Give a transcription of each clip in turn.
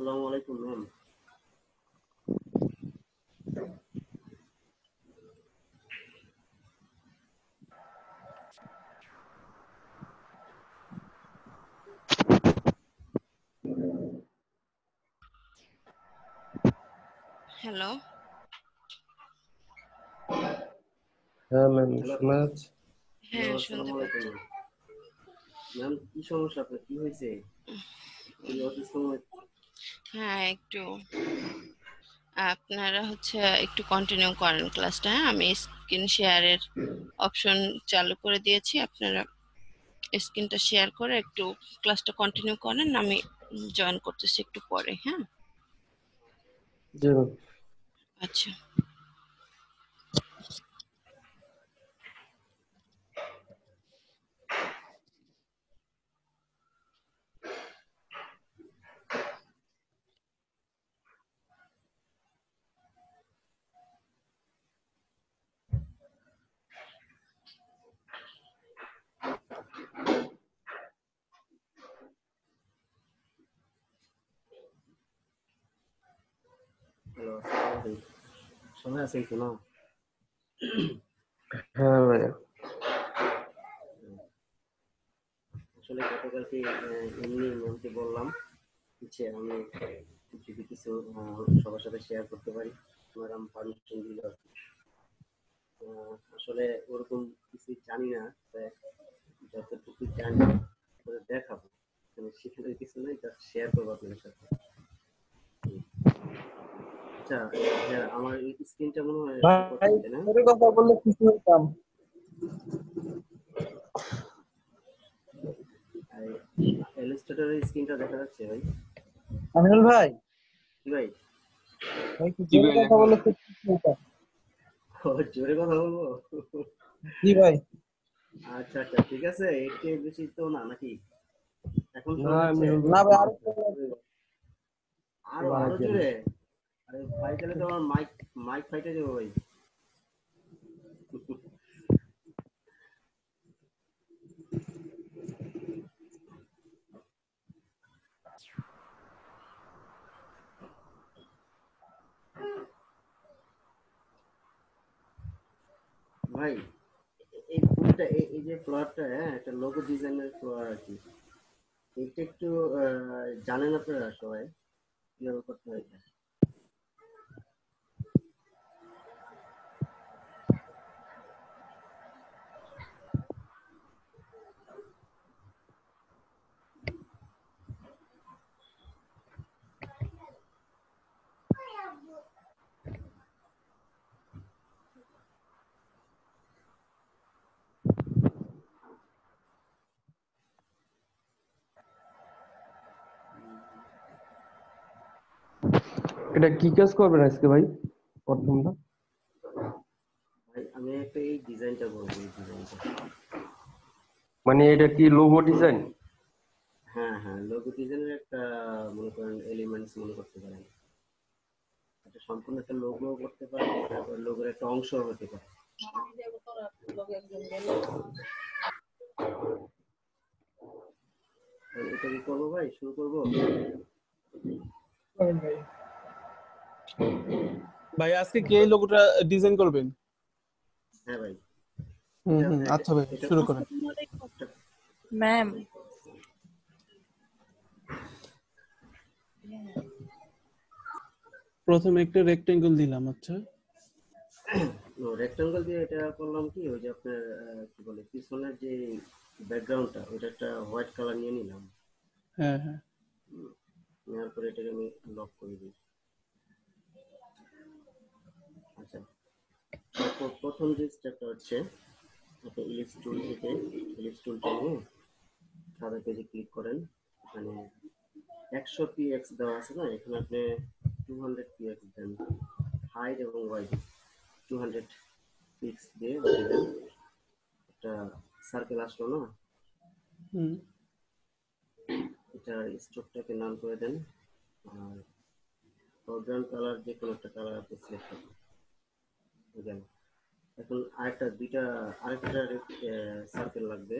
আসসালামু আলাইকুম ma'am. Hello. হ্যাঁ ম্যাম, হ্যালো শোনা যাচ্ছে? হ্যাঁ, শুনতে আসসালামু পাচ্ছি। আলাইকুম ম্যাম। কি সমস্যা আপনার, কি হয়েছে? খুবই অসুস্থ মনে হচ্ছে। হ্যাঁ, একটু আপনারা একটু কন্টিনিউ করেন ক্লাসটা। হ্যাঁ, আমি স্ক্রিন শেয়ারের অপশন চালু করে দিয়েছি। আপনারা স্ক্রিনটা শেয়ার করে একটু ক্লাসটা কন্টিনিউ করেন। আমি জয়েন করতেছি একটু পরে। হ্যাঁ, জি ম্যাম। আচ্ছা। হ্যালো, আসসালামু আলাইকুম। সময় আছে একটু না? হ্যাঁ ভাইয়া। আসলে গতকালকে এমনি ম্যামকে বললাম যে আমি যদি কিছু সবার সাথে শেয়ার করতে পারি, ম্যাডাম পারমিশন দিল। আসলে ওরকম কিছু জানি না, তাই যতটুকু জানি ওদের দেখাবো। সেখানে কিছু নেই, জাস্ট শেয়ার করবো আপনাদের সাথে। আচ্ছা, হ্যাঁ, আমার এই স্ক্রিনটা মনে হয় শো ভাই করতেছে না? তোর কথা বললে খুশি হতাম। ইলাস্ট্রেটরের স্ক্রিনটা দেখা যাচ্ছে ভাই? আমিনুল ভাই, কি ভাই? ভাই কি জোরে কথা বললে খুব খুশি হতাম। জোরে কথা বলবো? জি ভাই। আচ্ছা আচ্ছা, ঠিক আছে। এর চেয়ে বেশি তো না নাকি? এখন না শোনা যাচ্ছে? আমিনুল না ভাই, ভাই আরো আরো আরো বাড়াইতেন। জোরে? আরে ভাই, তাহলে তো আমার মাইক মাইক ফাইটে যাবো ভাই। ভাই, এই ফুলটা, এই যে ফ্লোয়ারটা, হ্যাঁ, একটা লোগো ডিজাইনের ফ্লোয়ার আর কি। এটা একটু জানেন আপনারা সবাই কিভাবে করতে হয় এটা? এটা কি কাজ করবেন আজকে ভাই? প্রথমটা ভাই, আমি একটা এই ডিজাইনটা বলবো, এই ডিজাইনটা। মানে এটা কি লোগো ডিজাইন? হ্যাঁ হ্যাঁ, লোগো ডিজাইনের একটা, মনে করেন, এলিমেন্টস মনে করতে পারেন। এটা সম্পূর্ণ একটা লোগো করতে পারেন, তারপর লোগোর একটা অংশ হতে পারে। এটা কি করবো ভাই, শুরু করবো? ভাই। ভাই আজকে কে এই লোগোটা ডিজাইন করবেন? হ্যাঁ ভাই, হুম, এটা আচ্ছা ভাই এটা শুরু করেন। ম্যাম, প্রথমে একটা রেক্টেঙ্গল দিলাম। আচ্ছা, রেক্টাঙ্গল দিয়ে এটা করলাম কি, ওই যে আপনার কি বলে, পিছনের যে ব্যাকগ্রাউন্ডটা, ওটা একটা হোয়াইট কালার নিয়ে নিলাম। হ্যাঁ হ্যাঁ। নেওয়ার পরে এটাকে আমি লক করে দিই। আচ্ছা, তারপর প্রথম যে স্টেপটা হচ্ছে, আপনি ইলিপস টুল থেকে ইলিপস টুলটা নিয়ে সাদা পেজে ক্লিক করেন। এখানে 100 px দেওয়া আছে না, এখানে আপনি 200 px দেন। হাইট এবং ওয়াইড 200 পিক্স দিয়ে দিবেন। একটা সার্কেল আসলো না? হুম। এটা স্ট্রোকটাকে নাম করে দেন। আর ব্যাকগ্রাউন্ড কালার যে কোনো একটা কালার আপনি সিলেক্ট করবেন। বুঝলেন? এখন আরেকটা সার্কেল লাগবে।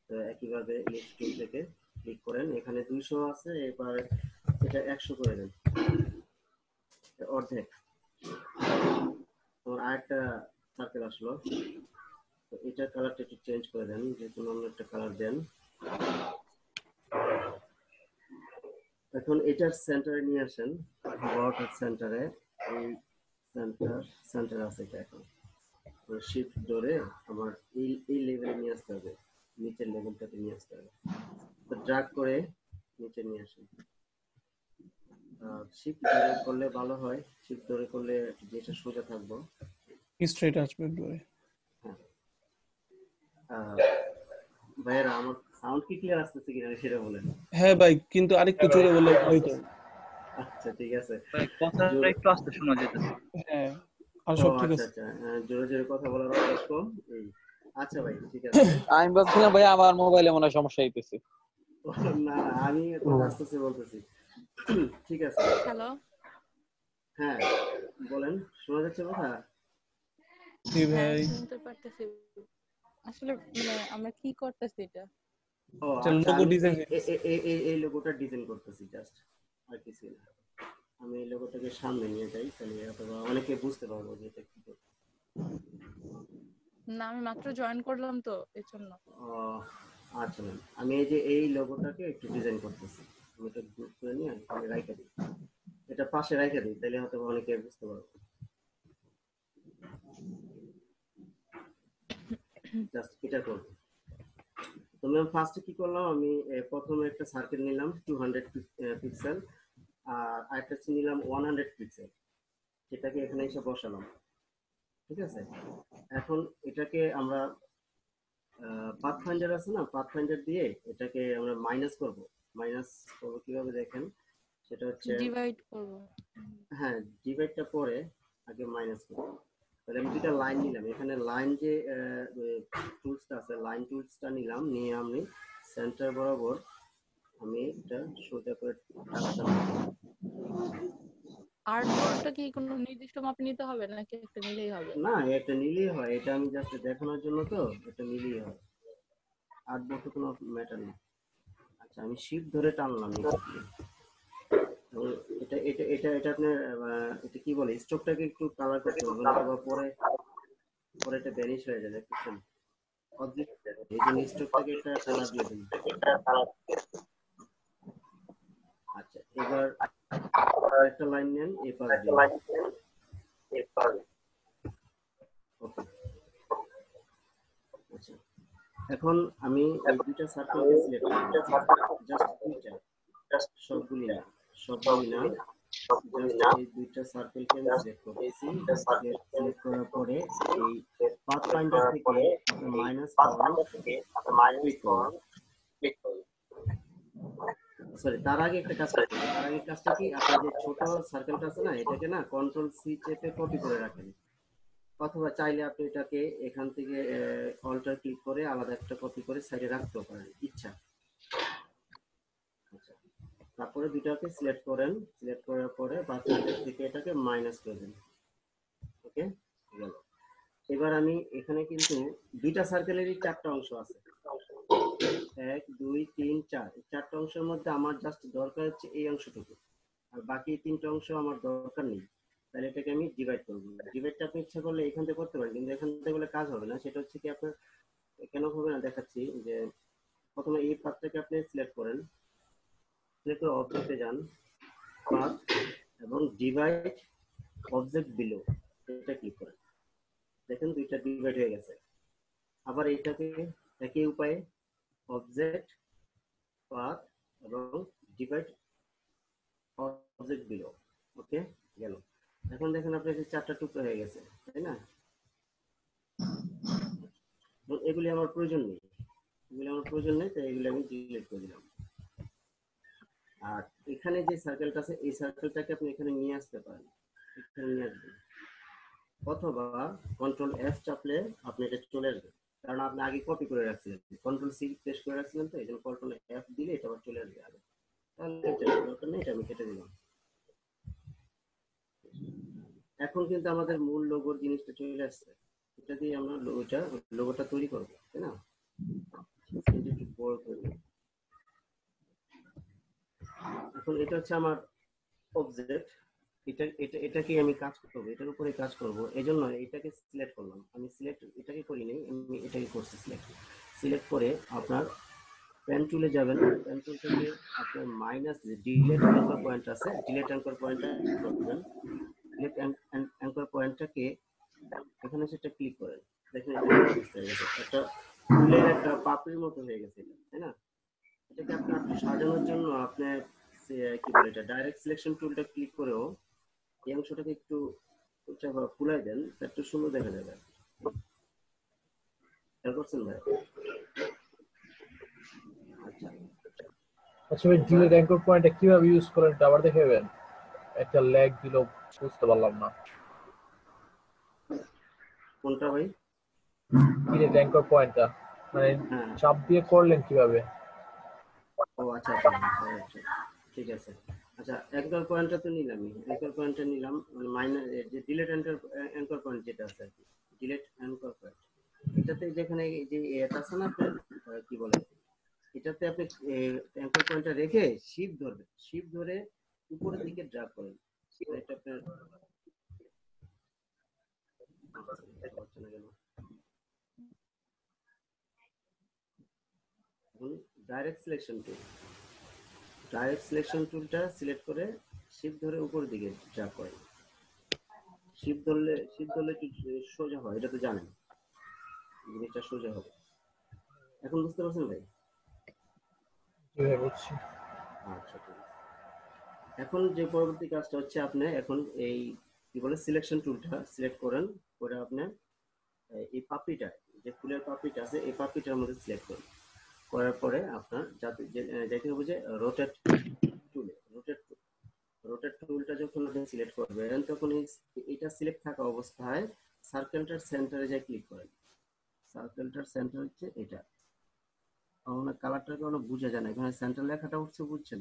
তো একইভাবে ইলিপস টুল থেকে ক্লিক করেন, এখানে 200 আছে। এবার এটা 100 করে দেন, অর্ধেক। তোমার আরেকটা সার্কেল আসলো, তো এটার কালারটা একটু চেঞ্জ করে দেন, যে কোনো অন্য একটা কালার দেন। এখন এটার সেন্টারে নিয়ে আসেন, বড়টার সেন্টারে। এই সেন্টার আছে এটা। এখন শিফট ধরে আমার এই লেভেলে নিয়ে আসতে হবে, নিচের লেভেলটাতে নিয়ে আসতে হবে। তো ড্র্যাগ করে নিচে নিয়ে আসেন। শিফট ধরে করলে ভালো হয়, শিফট ধরে করলে যেটা সোজা থাকবো। স্ট্রেট আসবে একবারে। ভাইয়েরা আমার সাউন্ড কি ক্লিয়ার আসতেছে কিনা সেটা বলেন। হ্যাঁ ভাই, কিন্তু আরেকটু জোরে বললে হয়তো। আচ্ছা ঠিক আছে। ভাই কথাটা একটু আস্তে শোনা যেতেছে। হ্যাঁ, আর ও সব ঠিক আচ্ছা আছে। আচ্ছা, জোরে জোরে কথা বলার অভ্যাস কম। আচ্ছা ভাই ঠিক আছে। আমি ভাবছিলাম ভাই আমার মোবাইলে মনে হয় সমস্যা হইতেছে। না না, আমি কথা আস্তে বলতেছি। ঠিক আছে। হ্যালো, হ্যাঁ বলেন, শোনা যাচ্ছে কথা? জি হ্যাঁ ভাই, শুনতে পারতেছি। আসলে মানে আমরা কি করতেছি এটা? ও এটা আচ্ছা, লোগো আমি ডিজাইন। এই লোগোটা ডিজাইন করতেছি জাস্ট, আর কিছু না। আমি এই লোগোটাকে সামনে নিয়ে যাই, তাহলে অথবা অনেকে বুঝতে পারবো যে এটা কি করতে। না আমি মাত্র জয়েন করলাম তো এর জন্য। ও আচ্ছা ম্যাম, আমি এই যে এই লোগোটাকে একটু ডিজাইন করতেছি। আমি এটা গ্রুপ করে নিয়ে আমি রাইখে দিই, এটা পাশে রাইখে দিই, তাহলে হয়তো অনেকে বুঝতে পারবো। জাস্ট এটা করবো। তো ম্যাম ফার্স্টে কি করলাম, আমি প্রথমে একটা সার্কেল নিলাম 200 পিক্সেল, আর আরেকটা নিলাম 100 পিক্সেল, সেটাকে এখানে এসে বসালাম। ঠিক আছে। এখন এটাকে আমরা পাথফাইন্ডার আছে না, পাথফাইন্ডার দিয়ে এটাকে আমরা মাইনাস করব। মাইনাস করব কিভাবে দেখেন, সেটা হচ্ছে ডিভাইড করব। হ্যাঁ, ডিভাইডটা পরে আগে মাইনাস করব। তাহলে আমি দুটা লাইন নিলাম, এখানে লাইন যে টুলসটা আছে, লাইন টুলসটা নিলাম, নিয়ে আমি সেন্টার বরাবর আমি এটা সোজা করে টানতাম। আর্টবোর্ডটা কি কোনো নির্দিষ্ট মাপ নিতে হবে নাকি একটা নিলেই হবে? না, এটা নিলেই হয়, এটা আমি জাস্ট দেখানোর জন্য, তো এটা নিলেই হয়, আর্টবোর্ড কোনো ম্যাটার না। আচ্ছা, আমি শিফট ধরে টানলাম নিচে দিয়ে। তো এটা এটা এটা এটা আপনার এটা কি বলে, স্ট্রোকটাকে একটু কালার করতে হবে, অথবা পরে পরে এটা ভ্যানিশ হয়ে যাবে, বুঝছেন? অবজেক্ট এই যে স্ট্রোকটাকে একটা কালার দিয়ে দিন। আচ্ছা, এবার একটা লাইন নেন, এই পাশ দিয়ে। ওকে। আচ্ছা, এখন আমি এই দুইটা সার্কেলকে সিলেক্ট করব, জাস্ট দুইটা, সবগুলি না, সবগুলি না, জাস্ট এই দুইটা সার্কেলকে আমি সিলেক্ট করতেছি। সিলেক্ট করার পরে এই পাথ ফাইন্ডার থেকে আপনি মাইনাস ক্লিক করুন। সরি, তার আগে একটা কাজ করতে হবে। তার আগে কাজটা কি, আপনি যে ছোট সার্কেলটা আছে না, এটাকে না কন্ট্রোল সি চেপে কপি করে রাখেন, অথবা চাইলে আপনি এটাকে এখান থেকে অল্টার ক্লিক করে আলাদা একটা কপি করে সাইডে রাখতেও পারেন, ইচ্ছা। আচ্ছা, তারপরে দুটাকে সিলেক্ট করেন, সিলেক্ট করার পরে বাকিটা থেকে এটাকে মাইনাস করে দেন। ওকে, গেল। এবার আমি এখানে কিন্তু দুইটা সার্কেলেরই চারটা অংশ আছে, 1 2 3 4, এই চারটা অংশের মধ্যে আমার জাস্ট দরকার হচ্ছে এই অংশটুকু, আর বাকি তিনটা অংশ আমার দরকার নেই। তাহলে এটাকে আমি ডিভাইড করবো। ডিভাইডটা আপনি ইচ্ছা করলে এখান থেকে করতে পারেন, কিন্তু এখান থেকে বলে কাজ হবে না। সেটা হচ্ছে কি, আপনার কেন হবে না দেখাচ্ছি। যে প্রথমে এই পাথটাকে আপনি সিলেক্ট করেন, সিলেক্ট করে অবজেক্টে যান, পাথ এবং ডিভাইড অবজেক্ট বিলো, এটা ক্লিক করেন। দেখেন দুইটা ডিভাইড হয়ে গেছে। আবার এইটাকে একই উপায়ে অবজেক্ট, পাথ এবং ডিভাইড অবজেক্ট বিলো। ওকে, গেল। এখন দেখেন আপনার যে চারটা টুকরো হয়ে গেছে, তাই না? এগুলি আমার প্রয়োজন নেই, তাই এগুলি আমি ডিলিট করে দিলাম। আর এখানে যে সার্কেলটা আছে, এই সার্কেলটাকে আপনি এখানে নিয়ে আসতে পারেন, এখানে নিয়ে আসবেন, অথবা কন্ট্রোল এফ চাপলে আপনি এটা চলে আসবে, কারণ আপনি আগে কপি করে রাখছিলেন, কন্ট্রোল সি প্রেস করে রাখছিলেন, তো এই জন্য কন্ট্রোল এফ দিলে এটা আবার চলে আসবে আগে। তাহলে এটা দরকার নেই, এটা আমি কেটে দিলাম। এখন কিন্তু আমাদের মূল লোগোর জিনিসটা চলে আসছে, এটা দিয়ে আমরা লোগোটা তৈরি করবো, তাই না? একটু বড় করে এখন এটা হচ্ছে আমার অবজেক্ট, এটাকে আমি কাজ করবো, এটার উপরে কাজ করব, এজন্য এটাকে সিলেক্ট করলাম। আমি সিলেক্ট এটাকে করি নাই, আমি এটাকে করছি সিলেক্ট করে আপনার পেন টুলে যাবেন। পেন টুল থেকে আপনার মাইনাস যে ডিলেট অ্যাঙ্কর পয়েন্ট আছে, ডিলেট অ্যাঙ্কর পয়েন্টটা করবেন। ডিলেট অ্যাঙ্কর পয়েন্টটাকে এখানে সেটা ক্লিক করেন। দেখেন এটা হয়ে গেছে, একটা ফুলের একটা পাপড়ির মতো হয়ে গেছে এটা, তাই না? এটাকে আপনি একটু সাজানোর জন্য আপনি কি বলে এটা ডাইরেক্ট সিলেকশন টুলটা ক্লিক করেও এই অংশটাকে একটু ফুলাই দেন, একটু সুন্দর দেখা যাবে। খেয়াল করছেন ভাই? আচ্ছা আচ্ছা ভাই, ডিলেট অ্যাঙ্কর পয়েন্টটা কিভাবে ইউজ করেন এটা আবার দেখাবেন? একটা ল্যাগ দিল, বুঝতে পারলাম না। কোনটা ভাই? ডিলেট অ্যাঙ্কর পয়েন্টটা মানে হ্যাঁ, চাপ দিয়ে করলেন কিভাবে? ও আচ্ছা আচ্ছা আচ্ছা, ঠিক আছে। আচ্ছা অ্যাঙ্কর পয়েন্টটা তো নিলামই, অ্যাঙ্কর পয়েন্টটা নিলাম, মানে মাইনাস যে ডিলেট অ্যাঙ্কর পয়েন্ট যেটা আছে আর কি, ডিলেট অ্যাঙ্কর পয়েন্ট, এটাতে যেখানে এই যে এটা আছে না আপনার কি বলে, এটাতে আপনি অ্যাঙ্কর পয়েন্টটা রেখে শিফট ধরবেন, শিফট ধরে উপরের দিকে ড্র্যাগ করেন। এটা আপনার হচ্ছে না কেন? এখন direct selection tool, direct selection টুলটা সিলেক্ট করে শিফট ধরে উপরের দিকে ড্র্যাগ করেন। শিফট ধরলে একটু সোজা হয়, এটা তো জানেন, জিনিসটা সোজা হবে। এখন বুঝতে পারছেন ভাই? কিভাবে বুঝছি? আচ্ছা ঠিক আছে। এখন যে পরবর্তী কাজটা হচ্ছে আপনি এখন এই কি বলে সিলেকশন টুলটা সিলেক্ট করেন, করে আপনি এই পাপড়িটা, যে ফুলের পাপড়িটা আছে এই পাপড়িটার মধ্যে সিলেক্ট করুন। করার পরে আপনার যাইতে হবে যে রোটেট টুলে, রোটেট টুলটা যখন আপনি সিলেক্ট করবেন তখন এটা সিলেক্ট থাকা অবস্থায় সার্কেলটার সেন্টারে যাই ক্লিক করেন। সার্কেলটার সেন্টার হচ্ছে এটা, আমার কালারটা কোনো বোঝা যায় না, এখানে সেন্টার লেখাটা উঠছে, বুঝছেন?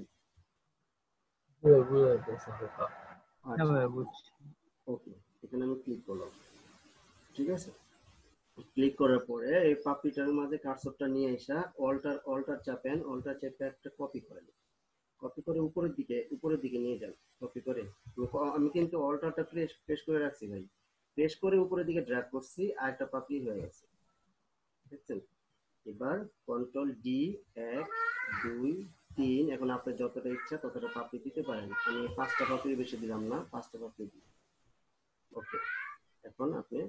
আচ্ছা ওকে, এখানে আমি ক্লিক করলাম, ঠিক আছে। ক্লিক করার পরে এই পাপড়িটার মাঝে কার্সরটা নিয়ে এসে অল্টার চাপেন, অল্টার চেপে একটা কপি করেন, কপি করে উপরের দিকে নিয়ে যান। কপি করে আমি কিন্তু অল্টারটা প্রেস করে রাখছি ভাই, প্রেস করে উপরের দিকে ড্র্যাগ করছি, আর একটা পাপড়ি হয়ে গেছে, দেখছেন? এবার কন্ট্রোল ডি 1 2 3, এখন আপনার যতটা ইচ্ছা ততটা পাপড়ি দিতে পারেন, আমি 5টা পাপড়ি বেশি দিলাম না, 5টা পাপড়ি দিই। ওকে, এখন আপনি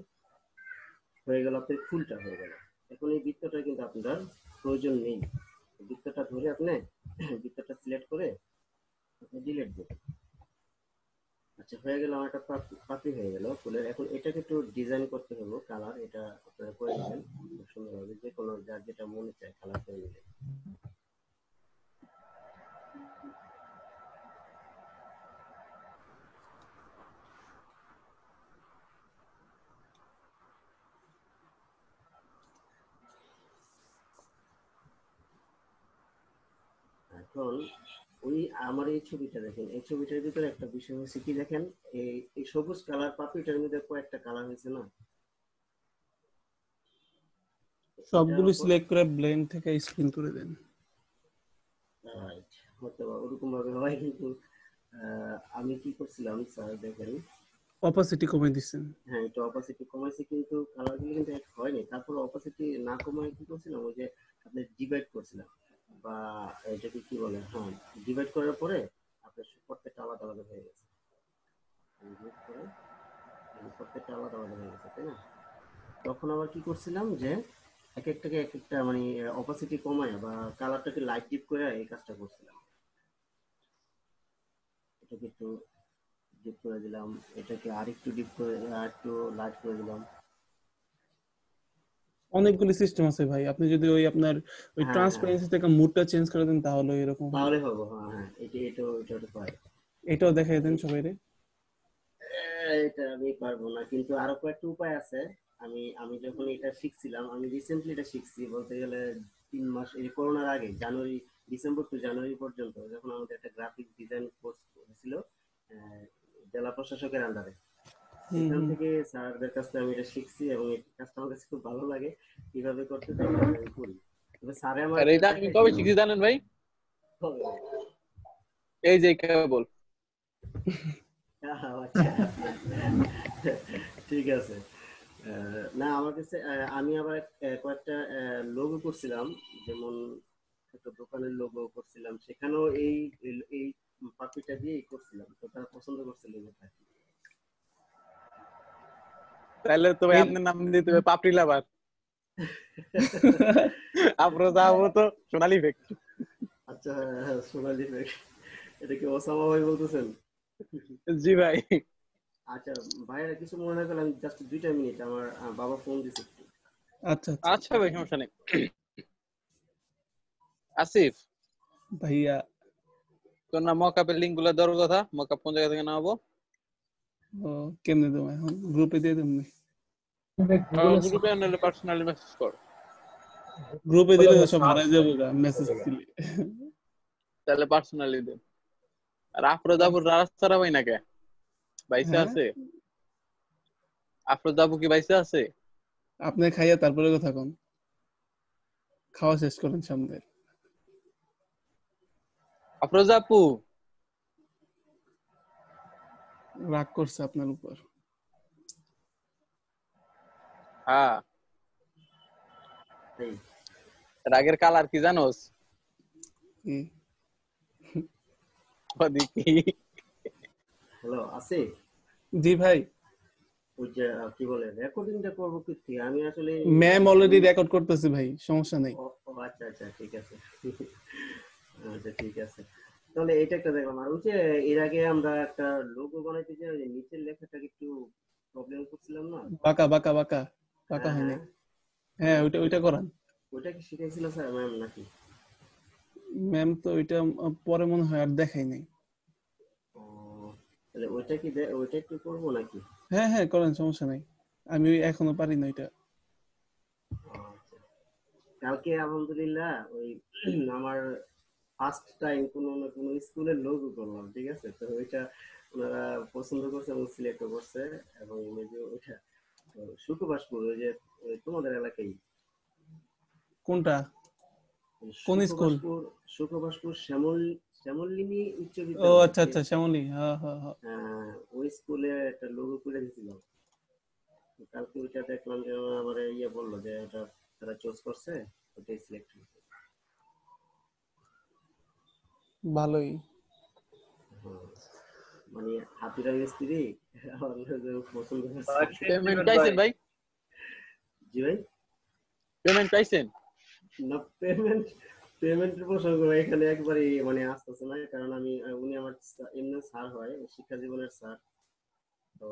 হয়ে গেল, আপনার ফুলটা হয়ে গেল। এখন এই বৃত্তটা কিন্তু আপনার প্রয়োজন নেই, বৃত্তটা ধরে আপনি বৃত্তটা সিলেক্ট করে আপনি ডিলিট দেবেন। আচ্ছা হয়ে গেল, আমার একটা পাপড়ি হয়ে গেল ফুলের। এখন এটাকে একটু ডিজাইন করতে হবে, কালার এটা আপনারা করে নেবেন খুব সুন্দরভাবে, যে কোনো যার যেটা মনে চায় কালার করে নেবেন। এখন ওই আমার এই ছবিটা দেখেন, এই ছবিটার ভিতরে একটা বিষয় হচ্ছে কি দেখেন, এই সবুজ কালার পাপড়িটার মধ্যে কয়েকটা কালার হয়েছে না, সবগুলো সিলেক্ট করে ব্লেন্ড থেকে স্ক্রিন করে দেন। রাইট, হতে পারে ওরকম ভাবে হয়, কিন্তু আমি কি করছিলাম স্যার দেখেন, অপাসিটি কমিয়ে দিচ্ছেন। হ্যাঁ এটা অপাসিটি কমাইছি কিন্তু কালারগুলো কিন্তু এক হয়নি। তারপর অপাসিটি না কমায় কি করছিলাম, ওই যে আপনি ডিভাইড করছিলাম, বা এটাকে কি বলে, হ্যাঁ ডিভাইড করার পরে আপনার প্রত্যেকটা আলাদা আলাদা হয়ে গেছে, ডিভাইড করে প্রত্যেকটা আলাদা আলাদা হয়ে গেছে, তাই না? তখন আবার কি করছিলাম যে এক একটা মানে অপাসিটি কমায় বা কালারটাকে লাইট ডিপ করে এই কাজটা করছিলাম। এটাকে একটু ডিপ করে দিলাম, এটাকে আরেকটু ডিপ করে আরেকটু লাইট করে দিলাম। অনেকগুলি সিস্টেম আছে ভাই, আপনি যদি ওই আপনার ওই হ্যাঁ, ট্রান্সপারেন্সি থেকে মুডটা চেঞ্জ করে দেন তাহলে এরকম হয়। তাহলে হবে, হ্যাঁ হ্যাঁ, এটা পারে। এটাও দেখাই দেন সবাইরে। এটা আমি পারবো না, কিন্তু আরো কয়েকটা উপায় আছে। আমি যখন এটা শিখছিলাম, আমি রিসেন্টলি এটা শিখছি বলতে গেলে 3 মাস, এই করোনার আগে ডিসেম্বর টু জানুয়ারি পর্যন্ত, যখন আমাদের একটা গ্রাফিক ডিজাইন কোর্স হয়েছিল জেলা প্রশাসকের আন্ডারে, সেখান থেকে স্যারদের কাছ থেকে আমি এটা শিখছি এবং এই কাজটা আমার কাছে খুব ভালো লাগে, কিভাবে করতে আমি করি। তবে স্যারে আমার এটা আমি কবে শিখছি জানেন ভাই? এই যে কেবল আচ্ছা ঠিক আছে। না আমার কাছে আমি আবার কয়েকটা লোগো করছিলাম, যেমন একটা দোকানের লোগো করছিলাম, সেখানেও এই এই পাখিটা দিয়েই করছিলাম, তো তারা পছন্দ করছে লোগোটা। তাহলে তো ভাই এই আপনার নাম দিতে হবে পাপড়ি লাভার। আপনার যাবো তো সোনালী ফ্যাক্টরি। আচ্ছা সোনালি ব্যাগ, এটা কি ওসামা ভাই বলতেছেন? জি ভাই। আচ্ছা ভাইরা কিছু মনে না করলে আমি জাস্ট 2টা মিনিট, আমার বাবা ফোন দিছে একটু। আচ্ছা আচ্ছা আচ্ছা ভাই সমস্যা নেই। আসিফ ভাইয়া। তোর না মকআপের লিংক গুলো দেওয়ার কথা, মকআপ কোন জায়গা থেকে নামাবো? ও কেমনে দেবো এখন? গ্রুপে দিয়ে দেবো? গ্রুপে নাহলে পার্সোনালি মেসেজ কর। গ্রুপে দিলে তো সব হারাই যাবো গা, মেসেজ দিলে। তাহলে পার্সোনালি দে। আর আফরোজাবুর রাস্তাটা ভাই না কে বাইসে হ্যাঁ আছে? আফরোজাবু কি বাইসে আছে? আপনি খাইয়া তারপরে কথা কোন, খাওয়া শেষ করেন সামনে। আফরোজাপু রাগ করছে আপনার উপর। হ্যাঁ, এই রাগের কালার কি জানোস? কি? ওদিকে হ্যালো আছে? জি ভাই। ওই যে কি বলে রেকর্ডিংটা করবো কি থেকে? আমি আসলে ম্যাম অলরেডি রেকর্ড করতেছি ভাই, সমস্যা নেই। ও আচ্ছা আচ্ছা ঠিক আছে। আচ্ছা ঠিক আছে, তাহলে এটা একটা দেখলাম। আর ওই যে এর আগে আমরা একটা লোগো বানাইতে যে ওই যে নিচের লেখাটাকে একটু প্রবলেম করছিলাম না? বাঁকা বাঁকা বাঁকা বাঁকা হ্যাঁ হয় হ্যাঁ, নাই। হ্যাঁ ওইটা ওইটা করান। ওইটা কি শিখাইছিল স্যার ম্যাম নাকি? ম্যাম তো ওইটা পরে মনে হয় আর দেখাই নাই। ও তাহলে ওইটা কি ওইটা একটু করবো নাকি? হ্যাঁ হ্যাঁ করেন, সমস্যা নাই। আমি এখনো পারি না ওইটা। আচ্ছা, কালকে আলহামদুলিল্লাহ ওই আমার ফার্স্ট টাইম কোনো না কোনো স্কুলের লোগো করলাম, ঠিক আছে? তো ওইটা ওনারা পছন্দ করছে এবং সিলেক্ট করছে, এবং ওই যে ওইটা সুখবাসপুর, ওই যে ওই তোমাদের এলাকায় কোনটা? কোন স্কুল? সুখবাসপুর, সুখবাসপুর শ্যামলিনী উচ্চ ও বিদ্যালয়, আচ্ছা আচ্ছা, শ্যামলী, হ্যাঁ হ্যাঁ হ্যাঁ। ওই স্কুলে একটা লোগো করে দিয়েছিলাম। কালকে ওইটা দেখলাম যে আমার ইয়ে বললো যে ওটা তারা চুজ করছে, ওটাই সিলেক্ট হয়েছে। ভালোই। হ্যাঁ, মানে হাতিরার স্ত্রী আমার পছন্দ করছে। পেমেন্ট পাইছেন ভাই? জি ভাই? পেমেন্ট পাইছেন? না পেমেন্টের প্রসঙ্গ এখানে একবারে মানে আসতেছে না, কারণ আমি উনি আমার এমনি স্যার হয়, শিক্ষা জীবনের স্যার, তো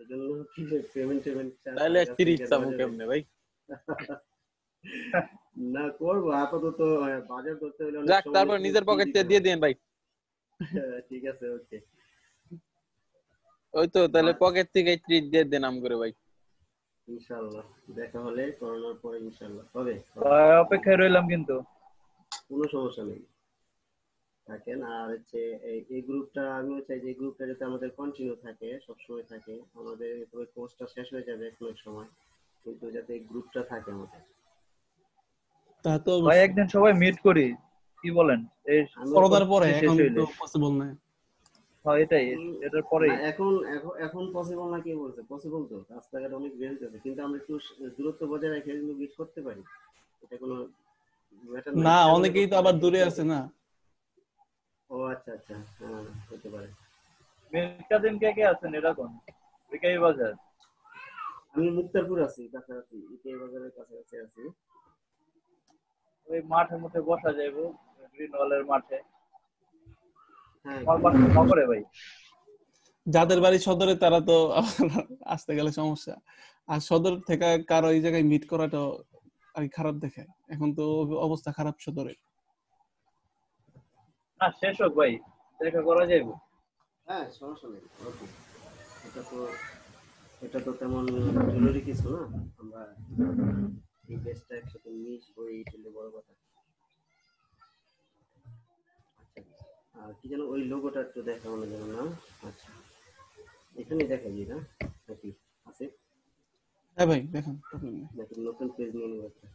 এই জন্য কি পেমেন্ট তাহলে সিরিজ চামু কেমনে ভাই? না করবো আপাতত, বাজার করতে হলে অনেক যাক সময় তারপর নিজের পকেট থেকে দিয়ে দেন ভাই। ঠিক আছে ওকে। ওই তো তাহলে পকেট থেকে ট্রিট দিয়ে দেন আম করে ভাই। ইনশাআল্লাহ দেখা হলে করোনার পরে ইনশাআল্লাহ হবে। অপেক্ষায় রইলাম কিন্তু। কোনো সমস্যা নেই, থাকেন। আর হচ্ছে এই গ্রুপটা আমি চাই যে গ্রুপটা যাতে আমাদের কন্টিনিউ থাকে, সবসময় থাকে। আমাদের ওই কোর্সটা শেষ হয়ে যাবে এক সময়, কিন্তু যাতে এই গ্রুপটা থাকে আমাদের। তা তো ভাই অবশ্যই। একদিন সবাই মিট করি, কি বলেন? এই করোনার পরে, শেষ এখন হইলে তো পসিবল না। হ্যাঁ এটাই, এটার পরেই। না এখন এখন পসিবল না, কে বলছে পসিবল? তো রাস্তাঘাট অনেক বের হচ্ছে, কিন্তু আমরা একটু দূরত্ব বজায় রেখে কিন্তু মিট করতে পারি, এটা কোনো ম্যাটার না, না, ইচ্ছা করলে অনেকেই করতে তো পারি আবার দূরে কিন্তু। আছে না। ও আচ্ছা আচ্ছা, হ্যাঁ হতে পারে। মির্কাদিন কে কে আছেন এরকম? বিকাই বাজার। আমি মুক্তারপুর আছি, কাছাকাছি, ইকে বাজারের কাছাকাছি আছি। ওই মাঠের মধ্যে বসা যাইবো, গ্রিন ওয়ালের মাঠে। হ্যাঁ আমার বাসা খবরে ভাই। যাদের বাড়ি সদরে তারা তো আবার আসতে গেলে সমস্যা। আর সদর থেকে কারো এই জায়গায় মিট করাটা আর কি খারাপ দেখায়। এখন তো অবস্থা খারাপ সদরে। না শেষ হোক ভাই, দেখা করা যাইবো। হ্যাঁ সমস্যা নেই, ওকে। এটা তো এটা তো তেমন জরুরি কিছু না, আমরা এই দেশটা একসাথে মিশবো, এই হলো বড় কথা। আচ্ছা, আর কি যেন ওই লোগোটা একটু দেখা মনে যেন না। আচ্ছা এখানে দেখা যায় না নাকি? আছে হ্যাঁ ভাই দেখেন, প্রবলেম নেই। নাকি নতুন পেজ নিয়ে নেবো একটা?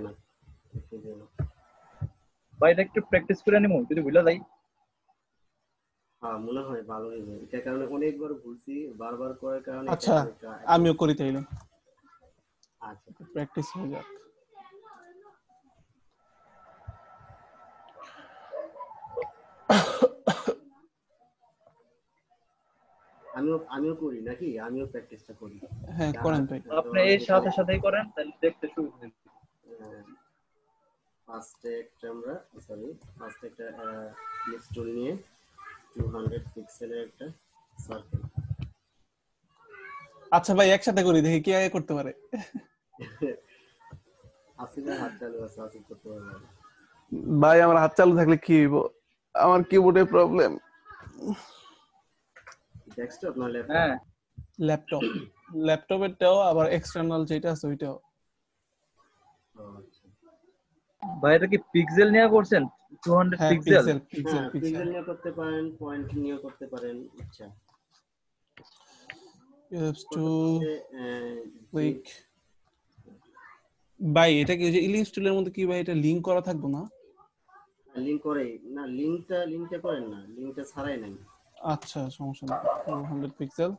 না পেজে না। বাইরে একটু প্র্যাকটিস করে নিমু যদি ভুলে যাই। হ্যাঁ মনে হয় ভালো হবে, এটার কারণে অনেকবার ভুলছি, বারবার করার কারণে এটা আচ্ছা খানিকটা আমিও করি তাইলে, আচ্ছা। প্র্যাকটিস হয়ে যাক। আমিও করি নাকি, আমিও প্র্যাকটিসটা করি। হ্যাঁ করেন ভাই। আপনি এই সাথে সাথেই করেন তাহলে দেখতে সুবিধা হবে। ফার্স্টে একটা ক্লিক টুল নিয়ে 200 পিক্সেলের একটা সার্কেল। আচ্ছা ভাই একসাথে করি, দেখি কে আগে করতে পারে। আসিফের হাত চালু আছে, আসিফ করতে পারবে না। ভাই আমার হাত চালু থাকলে কি হইব, আমার কিবোর্ডে প্রবলেম। ডেস্কটপ না ল্যাপটপ? হ্যাঁ ল্যাপটপ, ল্যাপটপেরটাও আবার এক্সটার্নাল যেটা আছে ওইটাও। আচ্ছা। ভাই এটা কি পিক্সেল নিয়ে করছেন 200 হ্যাঁ পিক্সেল? পিক্সেল পিক্সেল হ্যাঁ পিক্সেল। পিক্সেল নিয়ে করতে পারেন, পয়েন্ট নিয়ে করতে পারেন, আচ্ছা। You have to click click ভাই এটা কি যে ইলিপস টুলের মধ্যে কি ভাই এটা লিংক করা থাকবে না? লিংক করে না, লিংকটা করেন না, লিংকটা ছাড়াই নাই। আচ্ছা সমস্যা নেই। 200 পিক্সেল,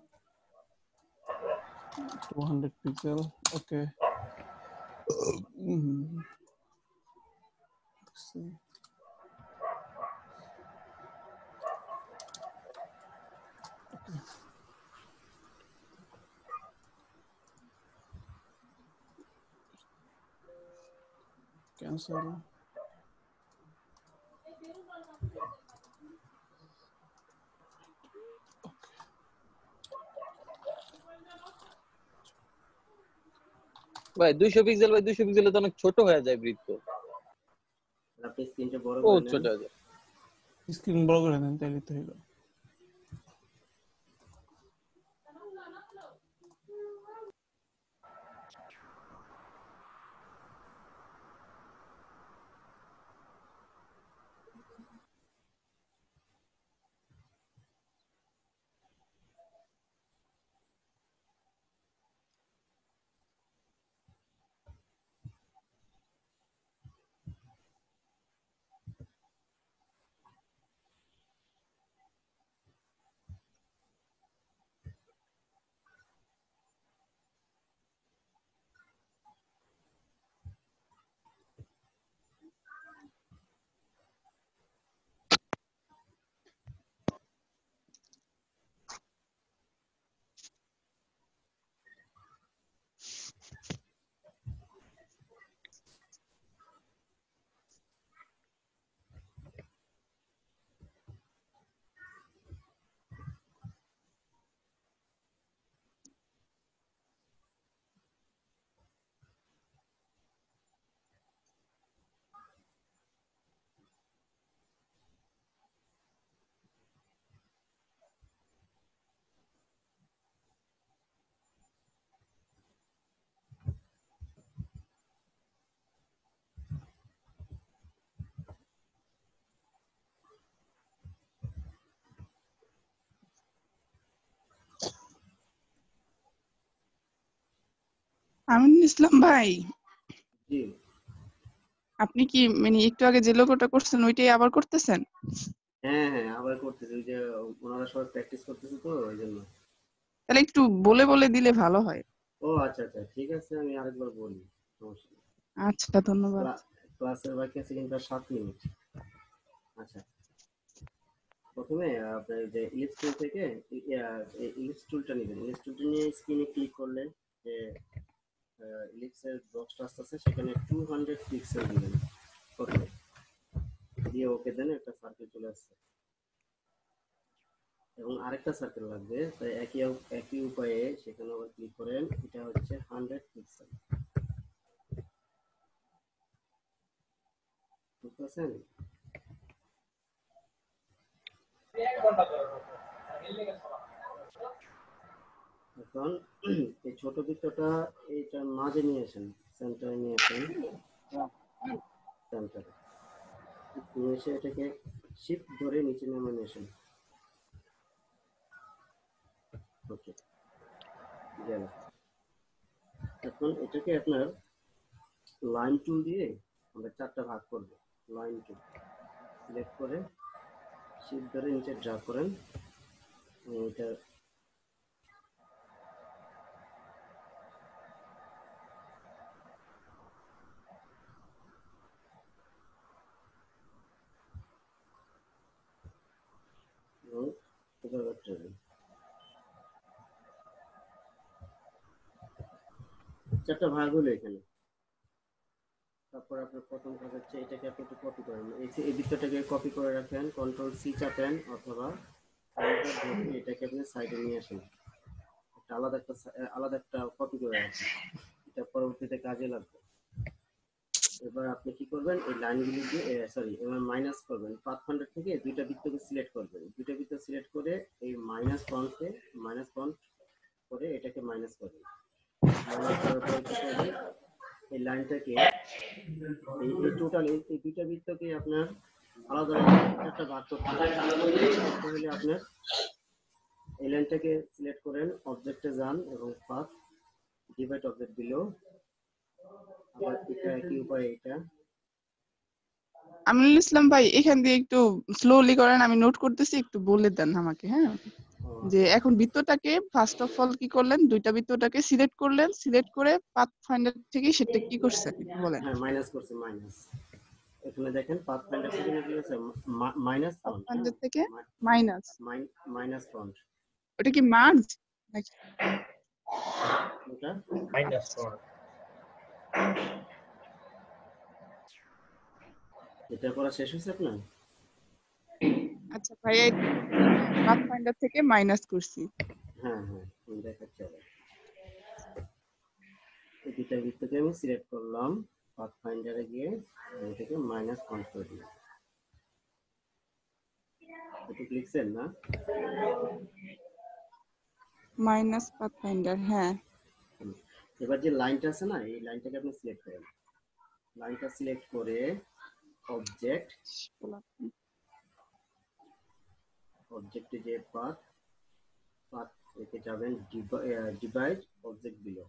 200 পিক্সেল ওকে। ক্যান্সেল। ভাই 200 পিক্সেল, ভাই 200 পিক্সেলে তো অনেক ছোট হয়ে যায় বৃত্ত। আপনি স্ক্রিনটা বড় ও করে ছোট নেন। হয়ে যায়। স্ক্রিন বড় করে দেন তাইলে তো হলো। আমিনুল ইসলাম ভাই, জি আপনি কি মানে একটু আগে যে লোগোটা করছেন ওইটাই আবার করতেছেন? হ্যাঁ হ্যাঁ আবার করতেছি, ওই যে ওনারা সবাই প্র্যাকটিস করতেছে তো ওই জন্য। তাহলে একটু বলে বলে দিলে ভালো হয়। ও আচ্ছা আচ্ছা ঠিক আছে, আমি আরেকবার বলি, সমস্যা নেই। আচ্ছা ধন্যবাদ। ক্লাসের বাকি আছে কিন্তু আর 7 মিনিট। আচ্ছা প্রথমে আপনার যে ইলিপস টুল থেকে ইলিপস টুলটা নেবেন। ইলিপস টুলটা নিয়ে স্ক্রিনে ক্লিক করলে যে ইলিপসের বক্সটা আসতেছে সেখানে 200 পিক্সেল দিবেন প্রথমে, দিয়ে ওকে দেন, একটা সার্কেল চলে আসছে এবং আরেকটা সার্কেল লাগবে, তাই একই উপায়ে সেখানে আবার ক্লিক করেন, এটা হচ্ছে 100 পিক্সেল, বুঝতে পারছেন? এখন এই ছোট বৃত্তটা এইটার মাঝে নিয়ে আসেন, সেন্টারে নিয়ে আসেন, সেন্টারে নিয়ে এসে এটাকে শিফট ধরে নিচে নামিয়ে নিয়ে আসেন। ওকে গেল। এখন এটাকে আপনার লাইন টুল দিয়ে আমরা 4টা ভাগ করবো, লাইন টু সিলেক্ট করে শিফট ধরে নিচে ড্রা করেন। এটা চারটা ভাগ হলো এখানে। তারপর আপনার প্রথম কাজ হচ্ছে এটাকে আপনি একটু কপি করেন, এই বৃত্তটাকে কপি করে রাখেন, কন্ট্রোল সি চাপেন অথবা এটাকে আপনি সাইডে নিয়ে আসেন, একটা আলাদা একটা কপি করে রাখেন, এটা পরবর্তীতে কাজে লাগবে। এবার আপনি কি করবেন, এই লাইনগুলি দিয়ে এবার মাইনাস করবেন, পাথফাইন্ডার থেকে দুইটা বৃত্তকে সিলেক্ট করবেন, দুইটা বৃত্ত সিলেক্ট করে এই মাইনাস ফন্ট করে এটাকে মাইনাস করবেন। মাইনাস করার পরে কি করবেন, এই লাইনটাকে এই টোটাল এই দুইটা বৃত্তকে আপনার আলাদা একটা ভাগ করতে হবে। তাহলে আপনার এই লাইনটাকে সিলেক্ট করেন, অবজেক্টে যান এবং পাথ ডিভাইড অবজেক্ট দিল। আবার এটা একই উপায়ে এটা আমিনুল ইসলাম ভাই এখান দিয়ে একটু স্লোলি করেন, আমি নোট করতেছি, একটু বলে দেন আমাকে। হ্যাঁ, যে এখন বৃত্তটাকে ফার্স্ট অফ অল কি করলেন, দুইটা বৃত্তটাকে সিলেক্ট করলেন, সিলেক্ট করে পাথফাইন্ডার থেকে সেটা কি করছেন একটু বলেন। হ্যাঁ মাইনাস করছি, মাইনাস এখানে দেখেন পাথফাইন্ডার থেকে কি হচ্ছে মাইনাস ফন্ট, পাথফাইন্ডার থেকে মাইনাস, মাইনাস ফন্ট, ওটা কি মার্জ নাকি ওটা মাইনাস ফন্ট। এটা করা শেষ হয়েছে আপনার? আচ্ছা ভাই, পাথফাইন্ডার থেকে মাইনাস করছি। হ্যাঁ হ্যাঁ দেখাচ্ছি। আবার এই দুটা বৃত্তকে আমি সিলেক্ট করলাম, পাথফাইন্ডারে গিয়ে এটাকে মাইনাস ফন্ট করে দিলাম। এটা লিখছেন না? মাইনাস পাথফাইন্ডার, হ্যাঁ। এবার যে লাইনটা আছে না, এই লাইনটাকে আপনি সিলেক্ট করেন, লাইনটা সিলেক্ট করে অবজেক্টে যে পাথ এতে যাবেন, ডিভাইড অবজেক্ট বিলো,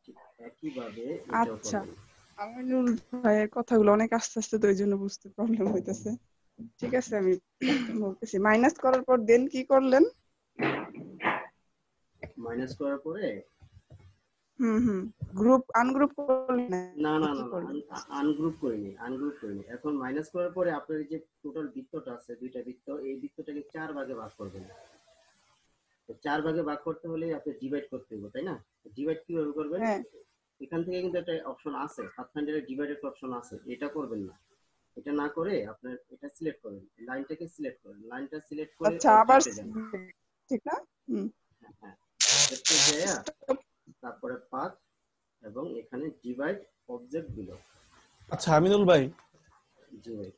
ঠিক একইভাবে এটাও আচ্ছা, করবেন। আমিনুল ভাইয়ের কথাগুলো অনেক আস্তে আস্তে, তো এই জন্য বুঝতে প্রবলেম হইতেছে। ঠিক আছে, আমি বলতেছি। মাইনাস করার পর দেন কি করলেন? মাইনাস করার পরে গ্রুপ আনগ্রুপ করলেন? না না না আনগ্রুপ করিনি। এখন মাইনাস করার পরে আপনার এই যে টোটাল বৃত্তটা আছে, দুইটা বৃত্ত, এই বৃত্তটাকে 4 ভাগে ভাগ করবেন। 4 ভাগে ভাগ করতে হলে আপনি ডিভাইড করতে হবে, তাই না? ডিভাইড কিভাবে করবেন? এখান থেকে কিন্তু একটা অপশন আছে, পাথফাইন্ডারে ডিভাইড একটা অপশন আছে, এটা করবেন না। এটা না করে আপনার এটা সিলেক্ট করেন, লাইনটাকে সিলেক্ট করেন, লাইনটা সিলেক্ট করে আচ্ছা, আবার ঠিক না? হ্যাঁ, অবজেক্টে যায়, তারপরে পাথ এবং এখানে ডিভাইড অবজেক্ট বিলো। আচ্ছা আমিনুল ভাই, জি ভাই।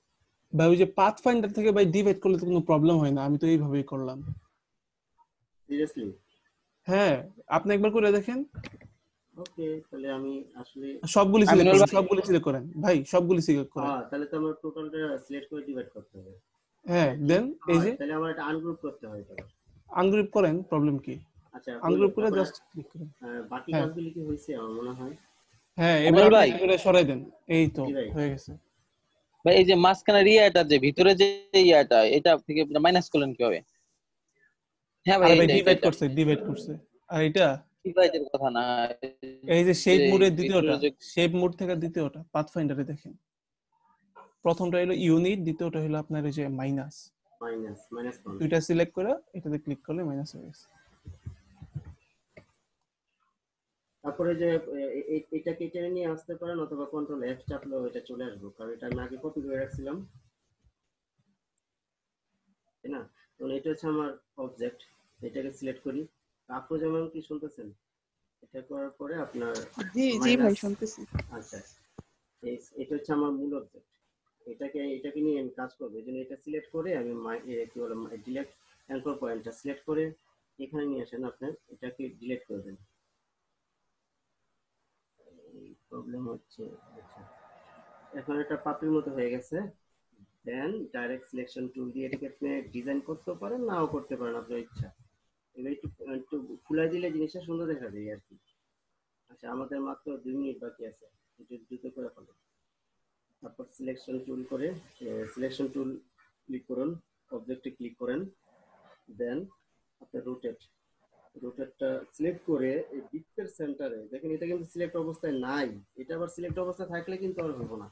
ভাই ওই যে পাথফাইন্ডার থেকে ভাই ডিভাইড করলে তো কোনো প্রবলেম হয় না, আমি তো এইভাবেই করলাম। সিরিয়াসলি? হ্যাঁ, আপনি একবার করে দেখেন। ওকে, তাহলে আমি আসলে সবগুলি সিলেক্ট করেন ভাই, সবগুলি সিলেক্ট করেন। তাহলে তো আমার টোটালটা সিলেক্ট করে ডিভাইড করতে হবে। হ্যাঁ, দেন এই যে তাহলে আমার এটা আনগ্রুপ করতে হয়। তাহলে আনগ্রুপ করেন, প্রবলেম কি? আচ্ছা, আনগ্রুপ করে জাস্ট ক্লিক করেন। বাকি কাজগুলি কি হয়েছে আমার মনে হয়? হ্যাঁ, এবার আপনি করে সরাই দেন, এই তো হয়ে গেছে ভাই। এই যে মাঝখানের ইয়াটা, যে ভিতরে যে ইয়াটা, এটা থেকে মাইনাস করলেন কিভাবে? হ্যাঁ ভাই, ডিভাইড করছে। আর এটা ডিভাইডের কথা না, এই যে শেপ মোডের দ্বিতীয়টা, শেপ মোড থেকে দ্বিতীয়টা পাথফাইন্ডারে দেখেন, প্রথমটা হলো ইউনিট, দ্বিতীয়টা হলো আপনার এই যে মাইনাস ফন্ট। দুইটা সিলেক্ট করে এটাতে ক্লিক করলে মাইনাস হয়ে গেছে। তারপরে যে এটাকে টেনে নিয়ে আসতে পারেন অথবা কন্ট্রোল এফ চাপলেও এটা চলে আসবে, কারণ এটা আমি আগে কপি করে রাখছিলাম, তাই না? তো এটা হচ্ছে আমার অবজেক্ট, এটাকে সিলেক্ট করি। আপনি যেমন কি শুনতেছেন? এটা করার পরে আপনার জি ভাই শুনতেছি। আচ্ছা, এটা হচ্ছে আমার মূল অবজেক্ট, এটাকে নিয়ে আমি কাজ করবো। এই জন্য এটা সিলেক্ট করে আমি কি বলে ডিলেট অ্যাঙ্কর পয়েন্টটা সিলেক্ট করে এখানে নিয়ে আসেন, আপনার এটাকে ডিলিট করে দেন। প্রবলেম হচ্ছে। আচ্ছা, এখন এটা পাপড়ির মতো হয়ে গেছে। দেন ডাইরেক্ট সিলেকশন টুল দিয়ে এটাকে আপনি ডিজাইন করতে পারেন, নাও করতে পারেন, আপনার ইচ্ছা। এবার একটু ফুলাই দিলে জিনিসটা সুন্দর দেখা যায় আর কি। আচ্ছা, আমাদের মাত্র 2 মিনিট বাকি আছে, একটু দ্রুত করে ফেলো। সিলেকশন টুল করে সিলেকশন টুল ক্লিক করুন, অবজেক্টে ক্লিক করেন, দেন আপনার রোটেটটা সিলেক্ট করে এই বৃত্তের সেন্টারে দেখেন, এটা কিন্তু সিলেক্ট অবস্থায় নাই। এটা আবার সিলেক্ট অবস্থায় থাকলে কিন্তু আর হবো না,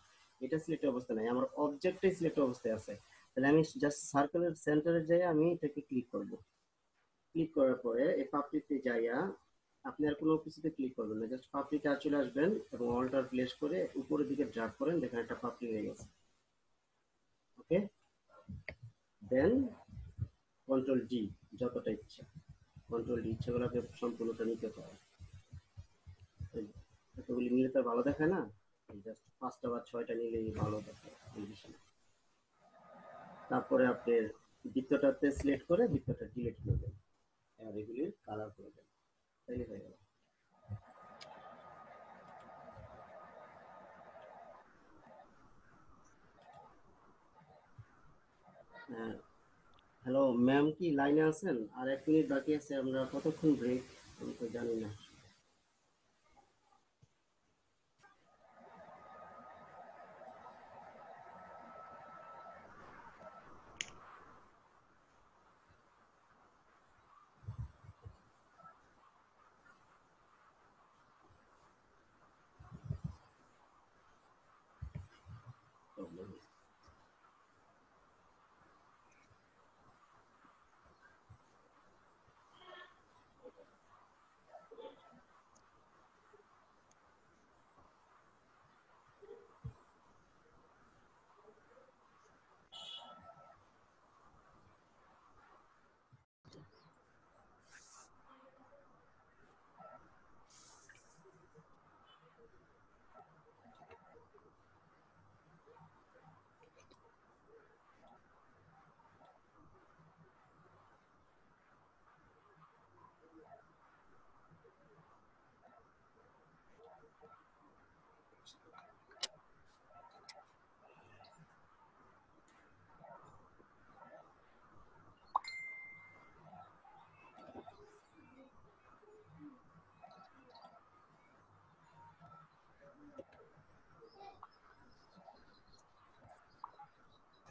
এটা সিলেক্ট অবস্থায় নাই, আমার অবজেক্টটাই সিলেক্ট অবস্থায় আছে। তাহলে আমি জাস্ট সার্কেলের সেন্টারে যাই, আমি এটাকে ক্লিক করব। ক্লিক করার পরে এই পাপড়িতে যাইয়া আপনি আর কোনো কিছুতে ক্লিক করবেন না, জাস্ট পাপড়িতে আর চলে আসবেন এবং অল্টার প্লেস করে উপরের দিকে ড্র্যাগ করেন, দেখেন একটা পাপড়ি হয়ে গেছে। ওকে, দেন কন্ট্রোল ডি, যতটা ইচ্ছা কন্ট্রোল ডি ইচ্ছাগুলোকে সম্পূর্ণটা নিতে পারে। এতগুলি নিলে তো ভালো দেখায় না, জাস্ট 5টা বা 6টা নিলেই ভালো দেখায় এই বিষয়ে। তারপরে আপনি বৃত্তটাতে সিলেক্ট করে বৃত্তটা ডিলিট করবেন, আর এগুলির কালার করে দেন, তাইলে হয়ে গেল। হ্যালো ম্যাম, কি লাইনে আছেন? আর 1 মিনিট বাকি আছে, আমরা কতক্ষণ ব্রেক আমি তো জানি না।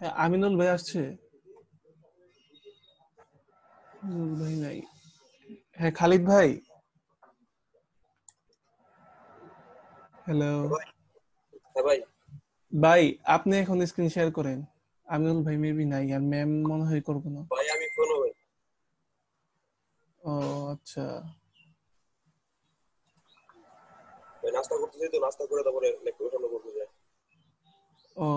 হ্যাঁ, আমিনুল ভাই আসছে? আমিনুল ভাই নাই। হ্যাঁ, খালিদ ভাই। হ্যালো হ্যাঁ ভাই, ভাই, আপনি এখন স্ক্রিন শেয়ার করেন। আমিনুল ভাই মেবি নাই, আর ম্যাম মনে হয় করবো না। ভাই আমি ফোনও ভাই। ও আচ্ছা, ভাই নাস্তা করতেছি তো, নাস্তা করে তারপরে ল্যাপটপের সামনে বসে যায়। ও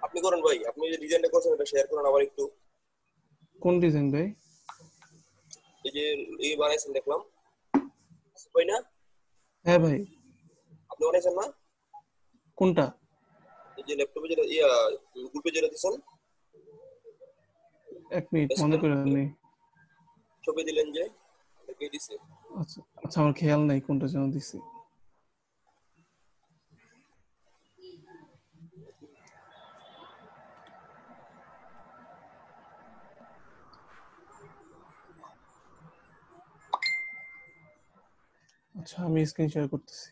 আপনি করেন ভাই, আপনি যে ডিজাইনটা করছেন এটা শেয়ার করেন আবার একটু। কোন ডিজাইন ভাই? এই যে এই বানাইছেন দেখলাম, ভাই না? হ্যাঁ ভাই। আপনি বানাইছেন না? কোনটা? এই যে ল্যাপটপে যেটা গ্রুপে যেটা দিছেন, 1 মিনিট, মনে করে নেই। ছবি দিলেন যে, কে দিছে? আচ্ছা আচ্ছা, আমার খেয়াল নাই কোনটা যেন দিছি। আচ্ছা, আমি স্ক্রিন শেয়ার করতেছি।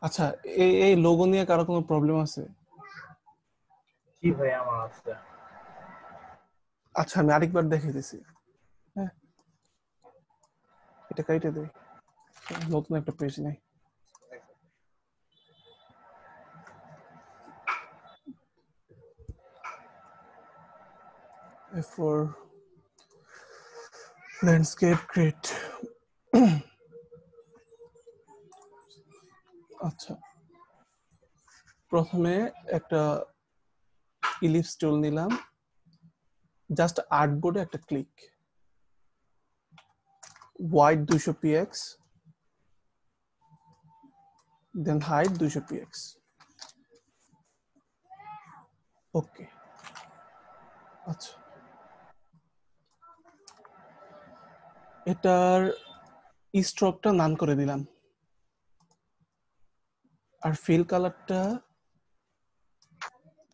আচ্ছা, এই লোগো নিয়ে কারো কোনো প্রবলেম আছে? জি ভাই, আমার আছে। আচ্ছা, আমি আরেকবার দেখিয়ে দিছি। হ্যাঁ, এটা কাইটে দেই, নতুন একটা পেজ নেই। for landscape create আচ্ছা, প্রথমে একটা ইলিপস টুল নিলাম, জাস্ট আর্টবোর্ডে একটা ক্লিক, হোয়াইট 200 px, দেন হাইট 200 px। ওকে, আচ্ছা এটার স্ট্রোকটা নান করে দিলাম, আর ফিল কালারটা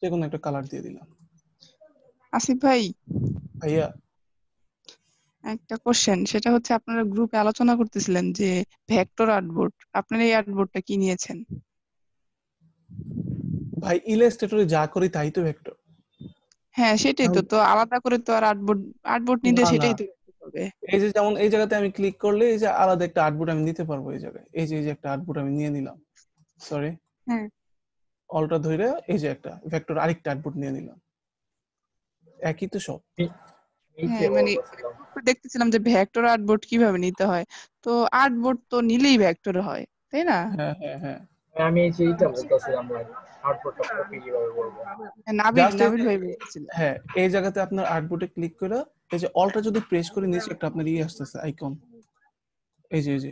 যে কোনো একটা কালার দিয়ে দিলাম। আসিফ ভাই, ভাইয়া একটা কোশ্চেন, সেটা হচ্ছে আপনারা গ্রুপে আলোচনা করতেছিলেন যে ভেক্টর আর্টবোর্ড, আপনারা এই আর্টবোর্ডটা কি নিয়েছেন? ভাই ইলাস্ট্রেটরে যা করি তাই তো ভেক্টর। হ্যাঁ সেটাই তো, তো আলাদা করে তো আর আর্টবোর্ড নিলে না না, সেটাই তো হবে। এই যে যেমন এই জায়গাতে আমি ক্লিক করলে এই যে আলাদা একটা আর্টবোর্ড আমি নিতে পারবো এই জায়গায়। এই যে একটা আর্টবোর্ড আমি নিয়ে নিলাম, সরি হ্যাঁ অলটা ধরে এই যে একটা ভেক্টর আরেকটা আর্টবোর্ড নিয়ে নিলাম, একই তো সব। নিচে হ্যাঁ মানে বলতেছিলাম দেখতেছিলাম যে ভেক্টর আর্টবোর্ড কিভাবে নিতে হয়, তো আর্টবোর্ড তো নিলেই ভেক্টর হয় তাই না? হ্যাঁ হ্যাঁ হ্যাঁ, আমি এই যে এইটা বলতেছিলাম আউটপুটটা কপি কিভাবে করবো। নাবিল জাস্ট নাবিল ভাই বলতেছিলেন। হ্যাঁ এই জায়গাতে আপনার আর্টবোর্ডে ক্লিক করে এই যে অলটা যদি প্রেস করে নিচে একটা আপনার ইয়ে আসতেছে আইকন, এই যে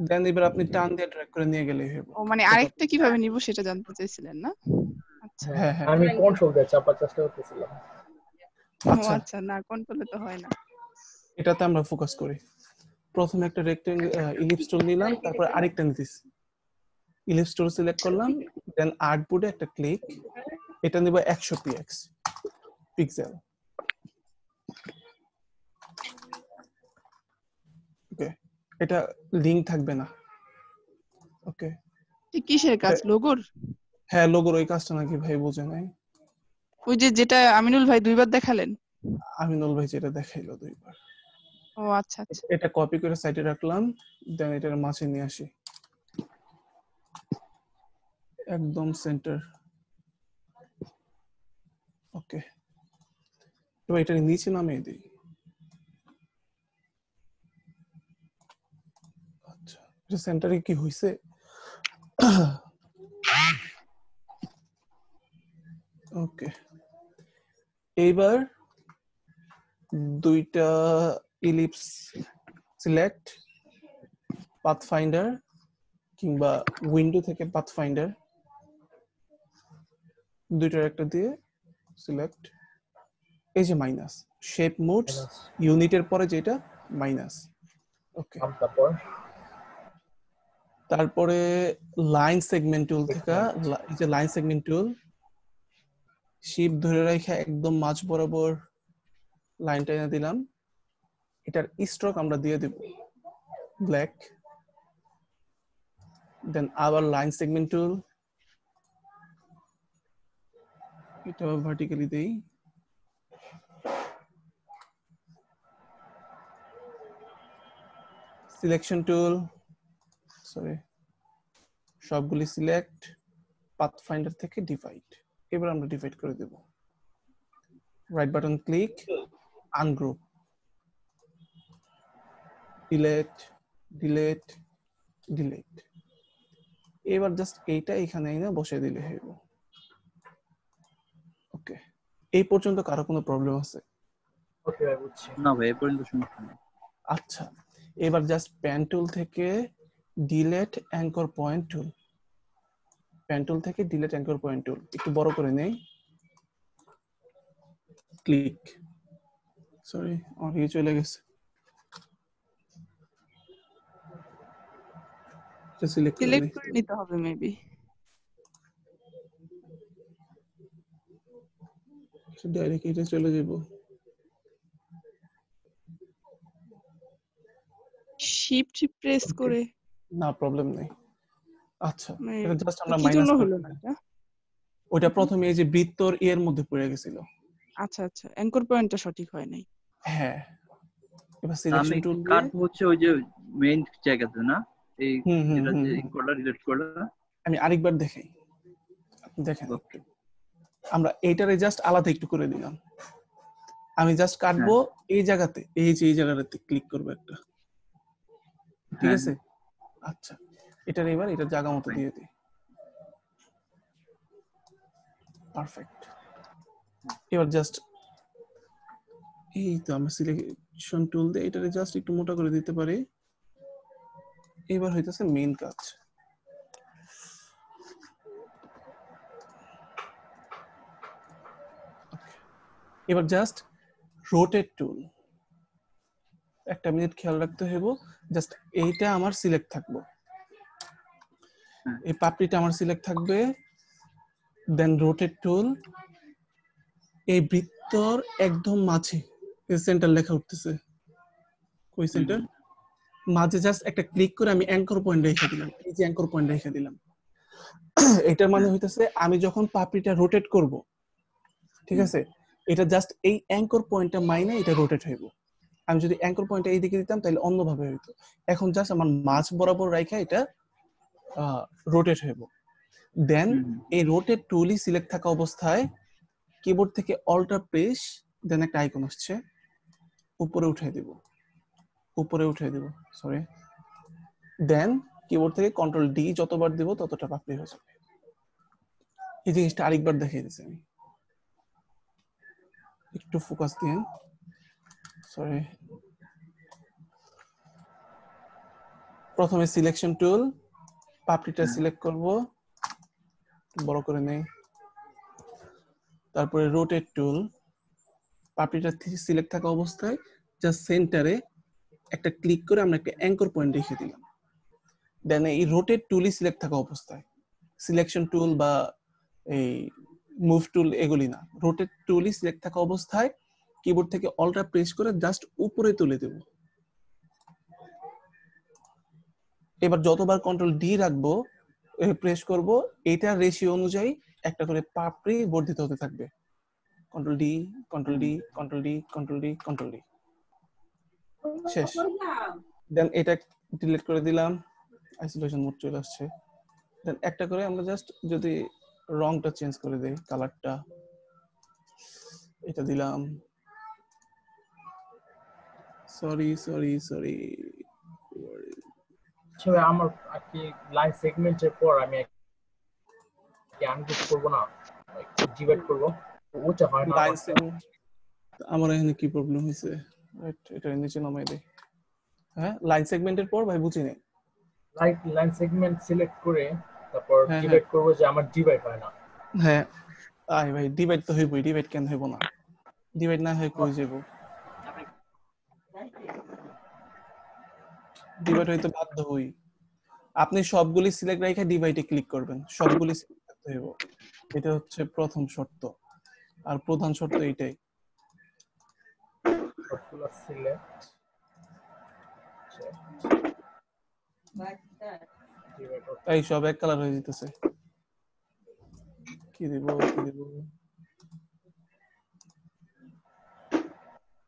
দেন এবার আপনি টান দিয়ে ড্র্যাগ করে নিয়ে গেলেই হবে। ও মানে আরেকটা কিভাবে নিব সেটা জানতে চাইছিলেন না? আচ্ছা হ্যাঁ হ্যাঁ, আমি কন্ট্রোল দিয়ে চাপার চেষ্টা করতেছিলাম। ও আচ্ছা আচ্ছা, না কন্ট্রোলে তো হয় না। এটাতে আমরা ফোকাস করি। প্রথমে একটা রেক্টেঙ্গেল ইলিপস টুল নিলাম, তারপর আরেকটা নিতেছি, ইলিপস টুল সিলেক্ট করলাম, দেন আর্টবোর্ডে একটা ক্লিক, এটা নিব 100 পিক্সেল। ওকে, এটা লিংক থাকবে না। ওকে, কিসের কাজ, লোগোর? হ্যাঁ লোগোর ওই কাজটা নাকি ভাই বোঝে নাই। ওই যে যেটা আমিনুল ভাই 2বার দেখালেন। আমিনুল ভাই যেটা দেখাইলো 2বার, ও আচ্ছা আচ্ছা, এটা কপি করে সাইডে রাখলাম, দেন এটার মাঝে নিয়ে আসি একদম সেন্টার। ওকে, এবার এটার নিচে নামিয়ে দিই। আচ্ছা, এটা সেন্টারে কি হইছে? ওকে, এইবার দুইটা ইলিপস সিলেক্ট, পাথফাইন্ডার কিংবা উইন্ডো থেকে পাথফাইন্ডার দুইটার একটা দিয়ে সিলেক্ট, এই যে মাইনাস শেপ মোডস ইউনিটের পরে যেটা মাইনাস। ওকে, তারপরে লাইন সেগমেন্ট টুল থেকে এই যে লাইন সেগমেন্ট টুল শিপ ধরে রেখে একদম মাঝ বরাবর লাইনটা এনে দিলাম, এটার স্ট্রোক আমরা দিয়ে দেব ব্ল্যাক, দেন আবার লাইন সেগমেন্ট টুল, এটা ভার্টিক্যালি দেই, সিলেকশন টুল, সরি সবগুলি সিলেক্ট, পাথফাইন্ডার থেকে ডিভাইড, এবার আমরা ডিভাইড করে দেব, right button click, ungroup, delete delete delete, এবার জাস্ট এইটা এখানে এনে বসে দিলে হইব। ওকে, এই পর্যন্ত কারো কোনো প্রবলেম আছে? ওকে ভাই বুঝছি। না ভাই এই পর্যন্ত সমস্যা নেই। আচ্ছা, এবার জাস্ট প্যান টুল থেকে delete anchor point tool, pan tool থেকে ডিলেট অ্যাঙ্কর পয়েন্ট টুল একটু বড় করে নেই, ক্লিক, সরি আমার ইয়ে চলে গেছে, সিলেক্ট করে নিতে হবে মেবি। ডাইরেক্ট এটা চলে যাব, শিফট প্রেস করে, না প্রবলেম নেই। আচ্ছা, মানে এটা জাস্ট আমরা কি মাইনাস জন্য করে হলো না এটা? ওইটা প্রথমে এই যে বৃত্তর এর মধ্যে পড়ে গেছিল। আচ্ছা আচ্ছা, অ্যাঙ্কর পয়েন্টটা সঠিক হয় নাই। হ্যাঁ, এবার সিলেকশন আমি টুল দিয়ে কাট হচ্ছে ওই যে মেইন জায়গাতে না, এই যেটা যে হুম। কোডটা ডিলিট করলা। আমি আরেকবার দেখাই, আপনি দেখেন একটু, আমরা এইটারে জাস্ট আলাদা একটু করে দিলাম, আমি জাস্ট কাটবো এই জায়গাতে, এই যে এই জায়গাটাতে ক্লিক করব একটা, ঠিক আছে? আচ্ছা, এটার এবার এটা জায়গা মতো দিয়ে দিই, পারফেক্ট। এবার জাস্ট এই তো আমরা সিলেকশন টুল দিয়ে এটারে জাস্ট একটু মোটা করে দিতে পারি, এবার হইতেছে মেইন কাজ। এবার জাস্ট রোটেট টুল, একটা মিনিট খেয়াল রাখতে হইব জাস্ট এইটা আমার সিলেক্ট থাকবো এই পাপড়িটা আমার সিলেক্ট থাকবে দেন রোটেট টুল এই বৃত্তর একদম মাঝে সেন্টার লেখা উঠতেছে কই সেন্টার মাঝে জাস্ট একটা ক্লিক করে আমি অ্যাঙ্কর পয়েন্ট রেখে দিলাম এই যে অ্যাঙ্কর পয়েন্ট রেখে দিলাম এটার মানে হইতেছে আমি যখন পাপড়িটা রোটেট করব ঠিক আছে এটা জাস্ট এই অ্যাঙ্কর পয়েন্টটা মাইনে এটা রোটেট হইব আমি যদি অ্যাঙ্কর পয়েন্টটা এই দিকে দিতাম তাহলে অন্যভাবে হইতো এখন জাস্ট আমার মাঝ বরাবর রাখা এটা রোটেট হইব দেন এই রোটেট টুলই সিলেক্ট থাকা অবস্থায় কিবোর্ড থেকে অল্টার প্রেস দেন একটা আইকন আসছে উপরে উঠিয়ে দিব সরি দেন কিবোর্ড থেকে কন্ট্রোল ডি যতবার দিব ততটা পাপড়ি হয়ে যাবে এই জিনিসটা আরেকবার দেখিয়ে দিচ্ছি আমি একটু ফোকাস দিন সরি প্রথমে সিলেকশন টুল পাপড়িটা সিলেক্ট করব বড় করে নেই তারপরে রোটেট টুল পাপড়িটা সিলেক্ট থাকা অবস্থায় জাস্ট সেন্টারে একটা ক্লিক করে আমরা একটা অ্যাঙ্কর পয়েন্ট রেখে দিলাম দেন এই রোটেট টুলই সিলেক্ট থাকা অবস্থায় সিলেকশন টুল বা এই মুভ টুল এগুলি না রোটেট টুলই সিলেক্ট থাকা অবস্থায় কিবোর্ড থেকে অল্টার প্রেস করে জাস্ট উপরে তুলে দেব এবার যতবার কন্ট্রোল ডি রাখবো প্রেস করব এটার রেশিও অনুযায়ী একটা করে পাপড়ি বর্ধিত হতে থাকবে control D control D control D control D control D শেষ দেন এটা ডিলিট করে দিলাম আইসোলেশন মোড চলে আসছে দেন একটা করে আমরা জাস্ট যদি রংটা চেঞ্জ করে দেই কালারটা এটা দিলাম সরি আচ্ছা আমার কি লাইন সেগমেন্টের পর আমি কি আনগ্রুপ করব না ডিভাইড করব ওটা হয় না লাইন সেগমেন্ট আমার এখানে কি প্রবলেম হইছে রাইট এটা নিচে নামাই দেই হ্যাঁ লাইন সেগমেন্টের পর ভাই বুঝি নাই লাইন সেগমেন্ট সিলেক্ট করে তারপর ডিভাইড করব যে আমার ডিভাইড হয় না হ্যাঁ আই ভাই ডিভাইড তো হইবই ডিভাইড কেন হইব না ডিভাইড না হয় কই যাব ডিভাইড হইতে বাধ্য হই আপনি সবগুলি সিলেক্ট রাখে ডিভাইডে ক্লিক করবেন সবগুলি সিলেক্ট করতে হইব এটা হচ্ছে প্রথম শর্ত আর প্রধান শর্ত এটাই সবগুলো সিলেক্ট এই সব এক কালার হয়ে যেতেছে কি দিব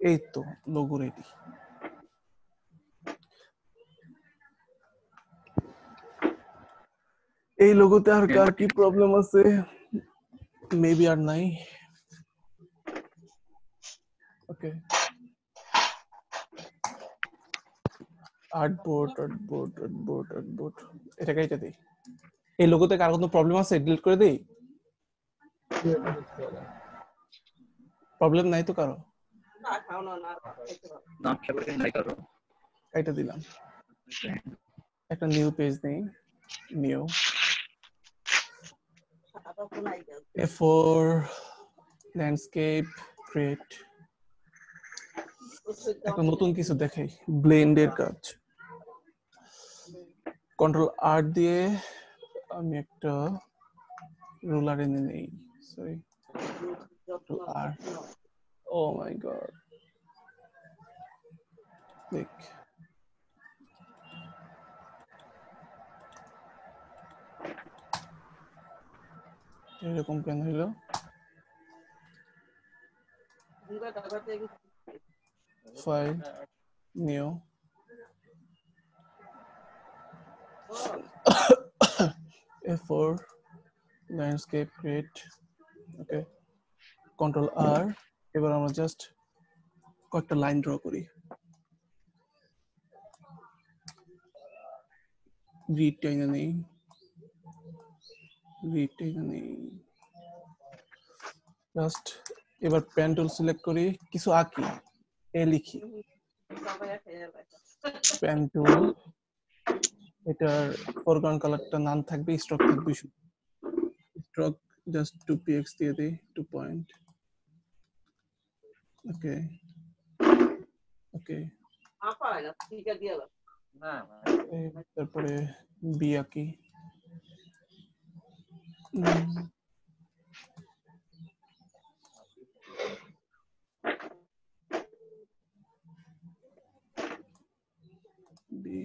এই তো লোগো রেডি এই লোগোতে আর কার কি প্রবলেম আছে মেবি আর নাই ওকে আর্টবোর্ড এটা কাইটা দেই এই লোগোতে কার কোনো প্রবলেম আছে ডিলিট করে দেই প্রবলেম নাই তো কারো এটা দিলাম একটা নিউ পেজ নেই নিউ A4 ল্যান্ডস্কেপ ক্রিয়েট একটা নতুন কিছু দেখাই ব্লেন্ডের কাজ কন্ট্রোল আর দিয়ে আমি একটা রুলার এনে নেই সরি আর ও মাই গড দেখ এরকম কেন হইলো file new A4 landscape create okay control আর এবার আমরা জাস্ট কয়েকটা লাইন ড্র করি রিড টাইনা নেই জাস্ট এবার পেন টুল সিলেক্ট করি কিছু আঁকি এ লিখি পেন টুল এটার ফরগ্রাউন্ড কালারটা নাম থাকবে স্ট্রোক থাকবে স্ট্রোক জাস্ট 2px দিয়ে দেই 2 পয়েন্ট ওকে তারপরে বি আঁকি। বি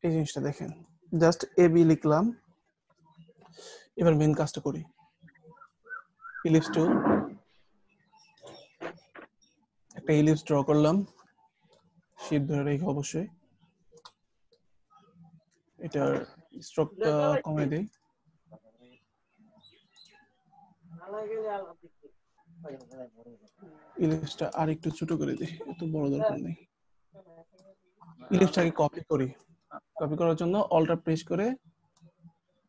এই জিনিসটা দেখেন, জাস্ট এ বি লিখলাম। এবার মেন কাজটা করি, ইলিপস টুল, একটা ইলিপস ড্র করলাম, শিফট ধরে রেখে অবশ্যই। এটার স্ট্রোকটা কমিয়ে দেই, ইলিপসটা আর একটু ছোট করে দিই, এত বড় দরকার নেই। ইলিপসটাকে কপি করি, কপি করার জন্য অল্টার প্রেস করে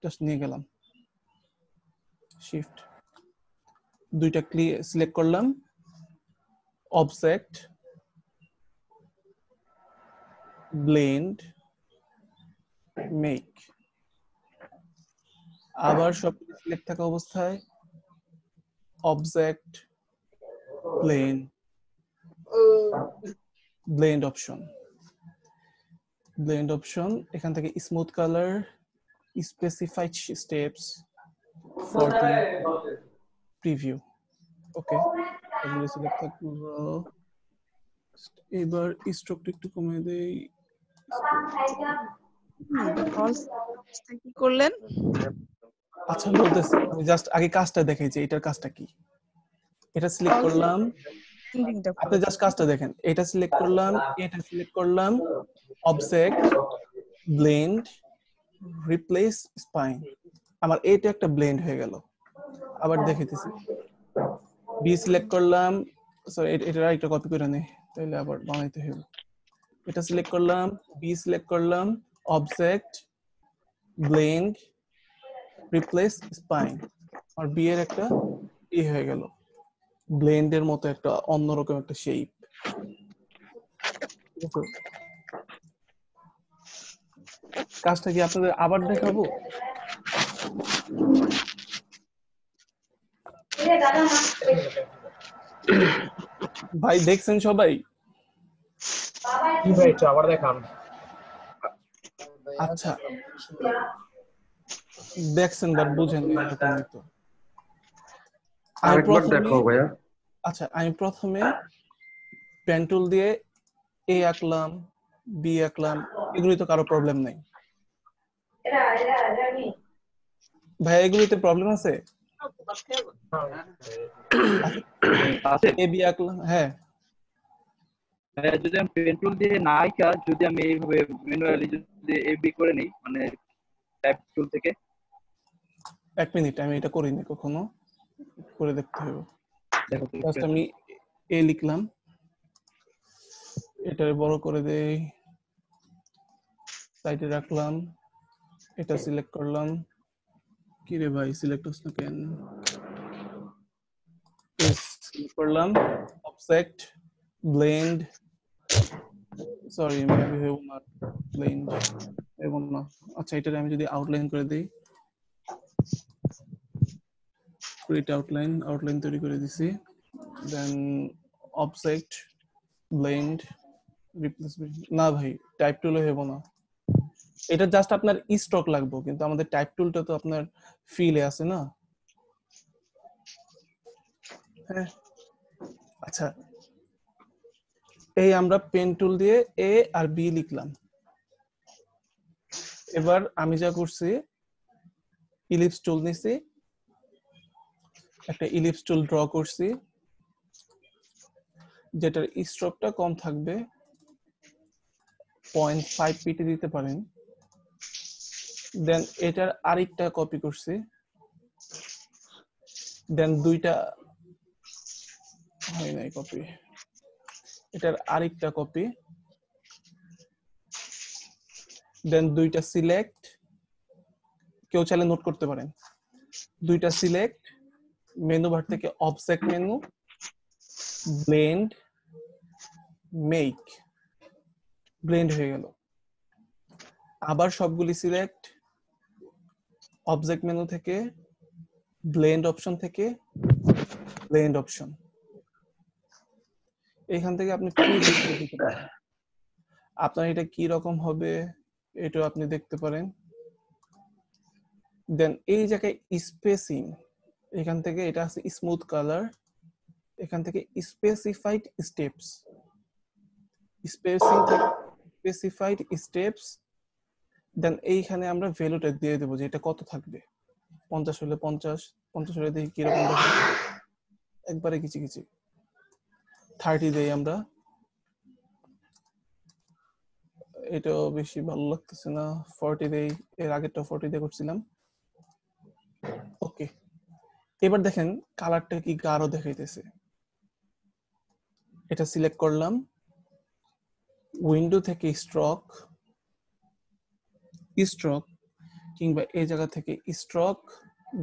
জাস্ট নিয়ে গেলাম, শিফট, দুইটা সিলেক্ট করলাম, অবজেক্ট, ব্লেন্ড, মেক। আবার সব সিলেক্ট থাকা অবস্থায় object, blend, blend option, blend option, এখান থেকে smooth colour, specified steps for the preview. Okay, এগুলো সিলেক্ট থাকলো। এবার স্ট্রোকটা একটু কমিয়ে দেই। কি করলেন? আচ্ছা বলতেছি, আমি জাস্ট আগে কাজটা দেখাই যে এটার কাজটা কি। এটা সিলেক্ট করলাম, আপনি জাস্ট কাজটা দেখেন, এটা সিলেক্ট করলাম, এটা সিলেক্ট করলাম, অবজেক্ট, ব্লেন্ড, রিপ্লেস স্পাইন, আমার এটা একটা ব্লেন্ড হয়ে গেল। আবার দেখাইতেছি, বি সিলেক্ট করলাম, সরি এটা একটা কপি করে নেই, তাহলে আবার বানাইতে হবে। এটা সিলেক্ট করলাম, বি সিলেক্ট করলাম, অবজেক্ট, ব্লেন্ড, রিপ্লেস স্পাইন, আর বি এর একটা ই হয়ে গেল, ব্লেন্ডের মতো একটা অন্যরকম একটা শেপ। কাজটা কি আপনাদের আবার দেখাবো? ভাই দেখছেন সবাই? কি ভাই একটু আবার দেখান। আচ্ছা দেখছেন বাট বুঝেন না, এরকমই তো। আরেকবার দেখো ভাইয়া। আচ্ছা আমি প্রথমে পেন টুল দিয়ে এ আঁকলাম, বি আঁকলাম, এগুলি তো কারো প্রবলেম নাই ভাই, এগুলিতে প্রবলেম আছে? আছে এ বি আঁকলাম, হ্যাঁ। যদি আমি পেন টুল দিয়ে না আঁকা, যদি আমি এইভাবে ম্যানুয়ালি যদি এবি করে নেই, মানে টাইপ টুল থেকে। এক মিনিট, আমি এটা করিনি কখনো, করে দেখতে হবে। জাস্ট আমি এ লিখলাম, এটা বড় করে দেই, সাইডে রাখলাম, এটা সিলেক্ট করলাম। কি রে ভাই সিলেক্ট হচ্ছে না কেন? সিলেক্ট করলাম, অবজেক্ট, ব্লেন্ড, সরি মেবি হইব না, ব্লেন্ড হইব না। আচ্ছা এটা আমি যদি আউটলাইন করে দেই, ক্রিয়েট আউটলাইন, আউটলাইন তৈরি করে দিছি, দেন অবজেক্ট, ব্লেন্ড, রিপ্লেসমেন্ট, না ভাই টাইপ টুলে হইব না, এটা জাস্ট আপনার স্ট্রোক লাগবে, কিন্তু আমাদের টাইপ টুলটা তো আপনার ফিলে আছে না। হ্যাঁ আচ্ছা, এই আমরা পেন টুল দিয়ে এ আর বি লিখলাম। এবার আমি যা করছি, ইলিপস টুল নিছি, একটা ইলিপস টুল ড্র করছি, যেটার স্ট্রোকটা কম থাকবে, 0.5 পিটি দিতে পারেন। দেন এটার আরেকটা কপি করছি, দেন দুইটা হয় নাই কপি, এটার আরেকটা কপি, দেন দুইটা সিলেক্ট, কেউ চাইলে নোট করতে পারেন, দুইটা সিলেক্ট, মেনু বার থেকে object menu, blend, make, blend হয়ে গেল। আবার সবগুলি সিলেক্ট, অবজেক্ট মেনু থেকে ব্লেন্ড অপশন থেকে ব্লেন্ড অপশন, এখান থেকে আপনি প্রিভিউ করে দিতে পারেন। আপনার এটা কি রকম হবে এটাও আপনি দেখতে পারেন। দেন এই জায়গায় স্পেসিং, এখান থেকে এটা আছে স্মুথ কালার, এখান থেকে স্পেসিফাইড স্টেপস, স্পেসিং থেকে স্পেসিফাইড স্টেপস। দেন এইখানে আমরা ভ্যালুটা দিয়ে দেবো যে এটা কত থাকবে, 50 হলে 50, 50 হলে দেখি কিরকম দেখে, একবারে কিছু কিছু 30 দেই আমরা। এটাও বেশি ভালো লাগতেছে না, 40 দেই, এর আগেরটা 40 দিয়ে করছিলাম। ওকে, এবার দেখেন কালারটা কি গাঢ় দেখাইতেছে। এটা সিলেক্ট করলাম, উইন্ডো থেকে স্ট্রোক কিংবা এই জায়গা থেকে স্ট্রোক,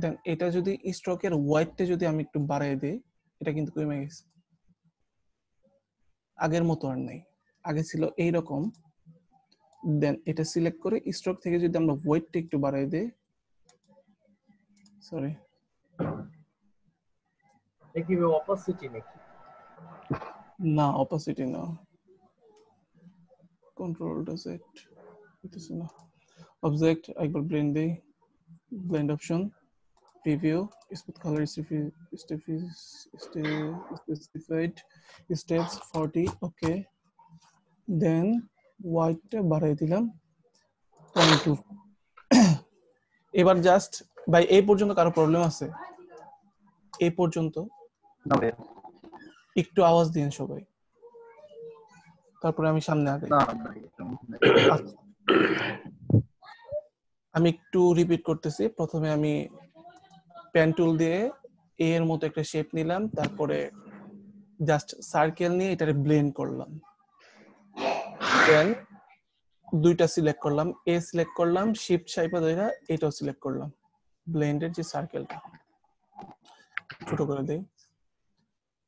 দেন এটা যদি স্ট্রোকের হোয়াইটটা যদি আমি একটু বাড়াই দিই, এটা কিন্তু কমে গেছে, আগের মতো আর নাই, আগে ছিল এইরকম। দেন এটা সিলেক্ট করে স্ট্রোক থেকে যদি আমরা হোয়াইটটা একটু বাড়াই দিই, সরি দেখি অপোজিট নাকি? না অপোজিটি না, কন্ট্রোলটা সেট হইতেছে না। অবজেক্ট একবার ব্লেন্ড দেই, blend option, preview, smooth colour, specified steps 40, ওকে। দেন হোয়াইটটা বাড়াই দিলাম 0.2। এবার জাস্ট ভাই এই পর্যন্ত কারো প্রবলেম আছে? এই পর্যন্ত না ভাই, একটু আওয়াজ দিন সবাই, তারপরে আমি সামনে আগাই। না ভাই, সমস্যা নেই। আচ্ছা, আমি একটু রিপিট করতেছি। প্রথমে আমি পেন টুল দিয়ে এ এর মতো একটা শেপ নিলাম, তারপরে জাস্ট সার্কেল নিয়ে এটারে ব্লেন্ড করলাম। দেন দুইটা সিলেক্ট করলাম, এ সিলেক্ট করলাম, শিফট চাইপা ধরে এটাও সিলেক্ট করলাম, ব্লেন্ডের যে সার্কেলটা ছোট করে দেই।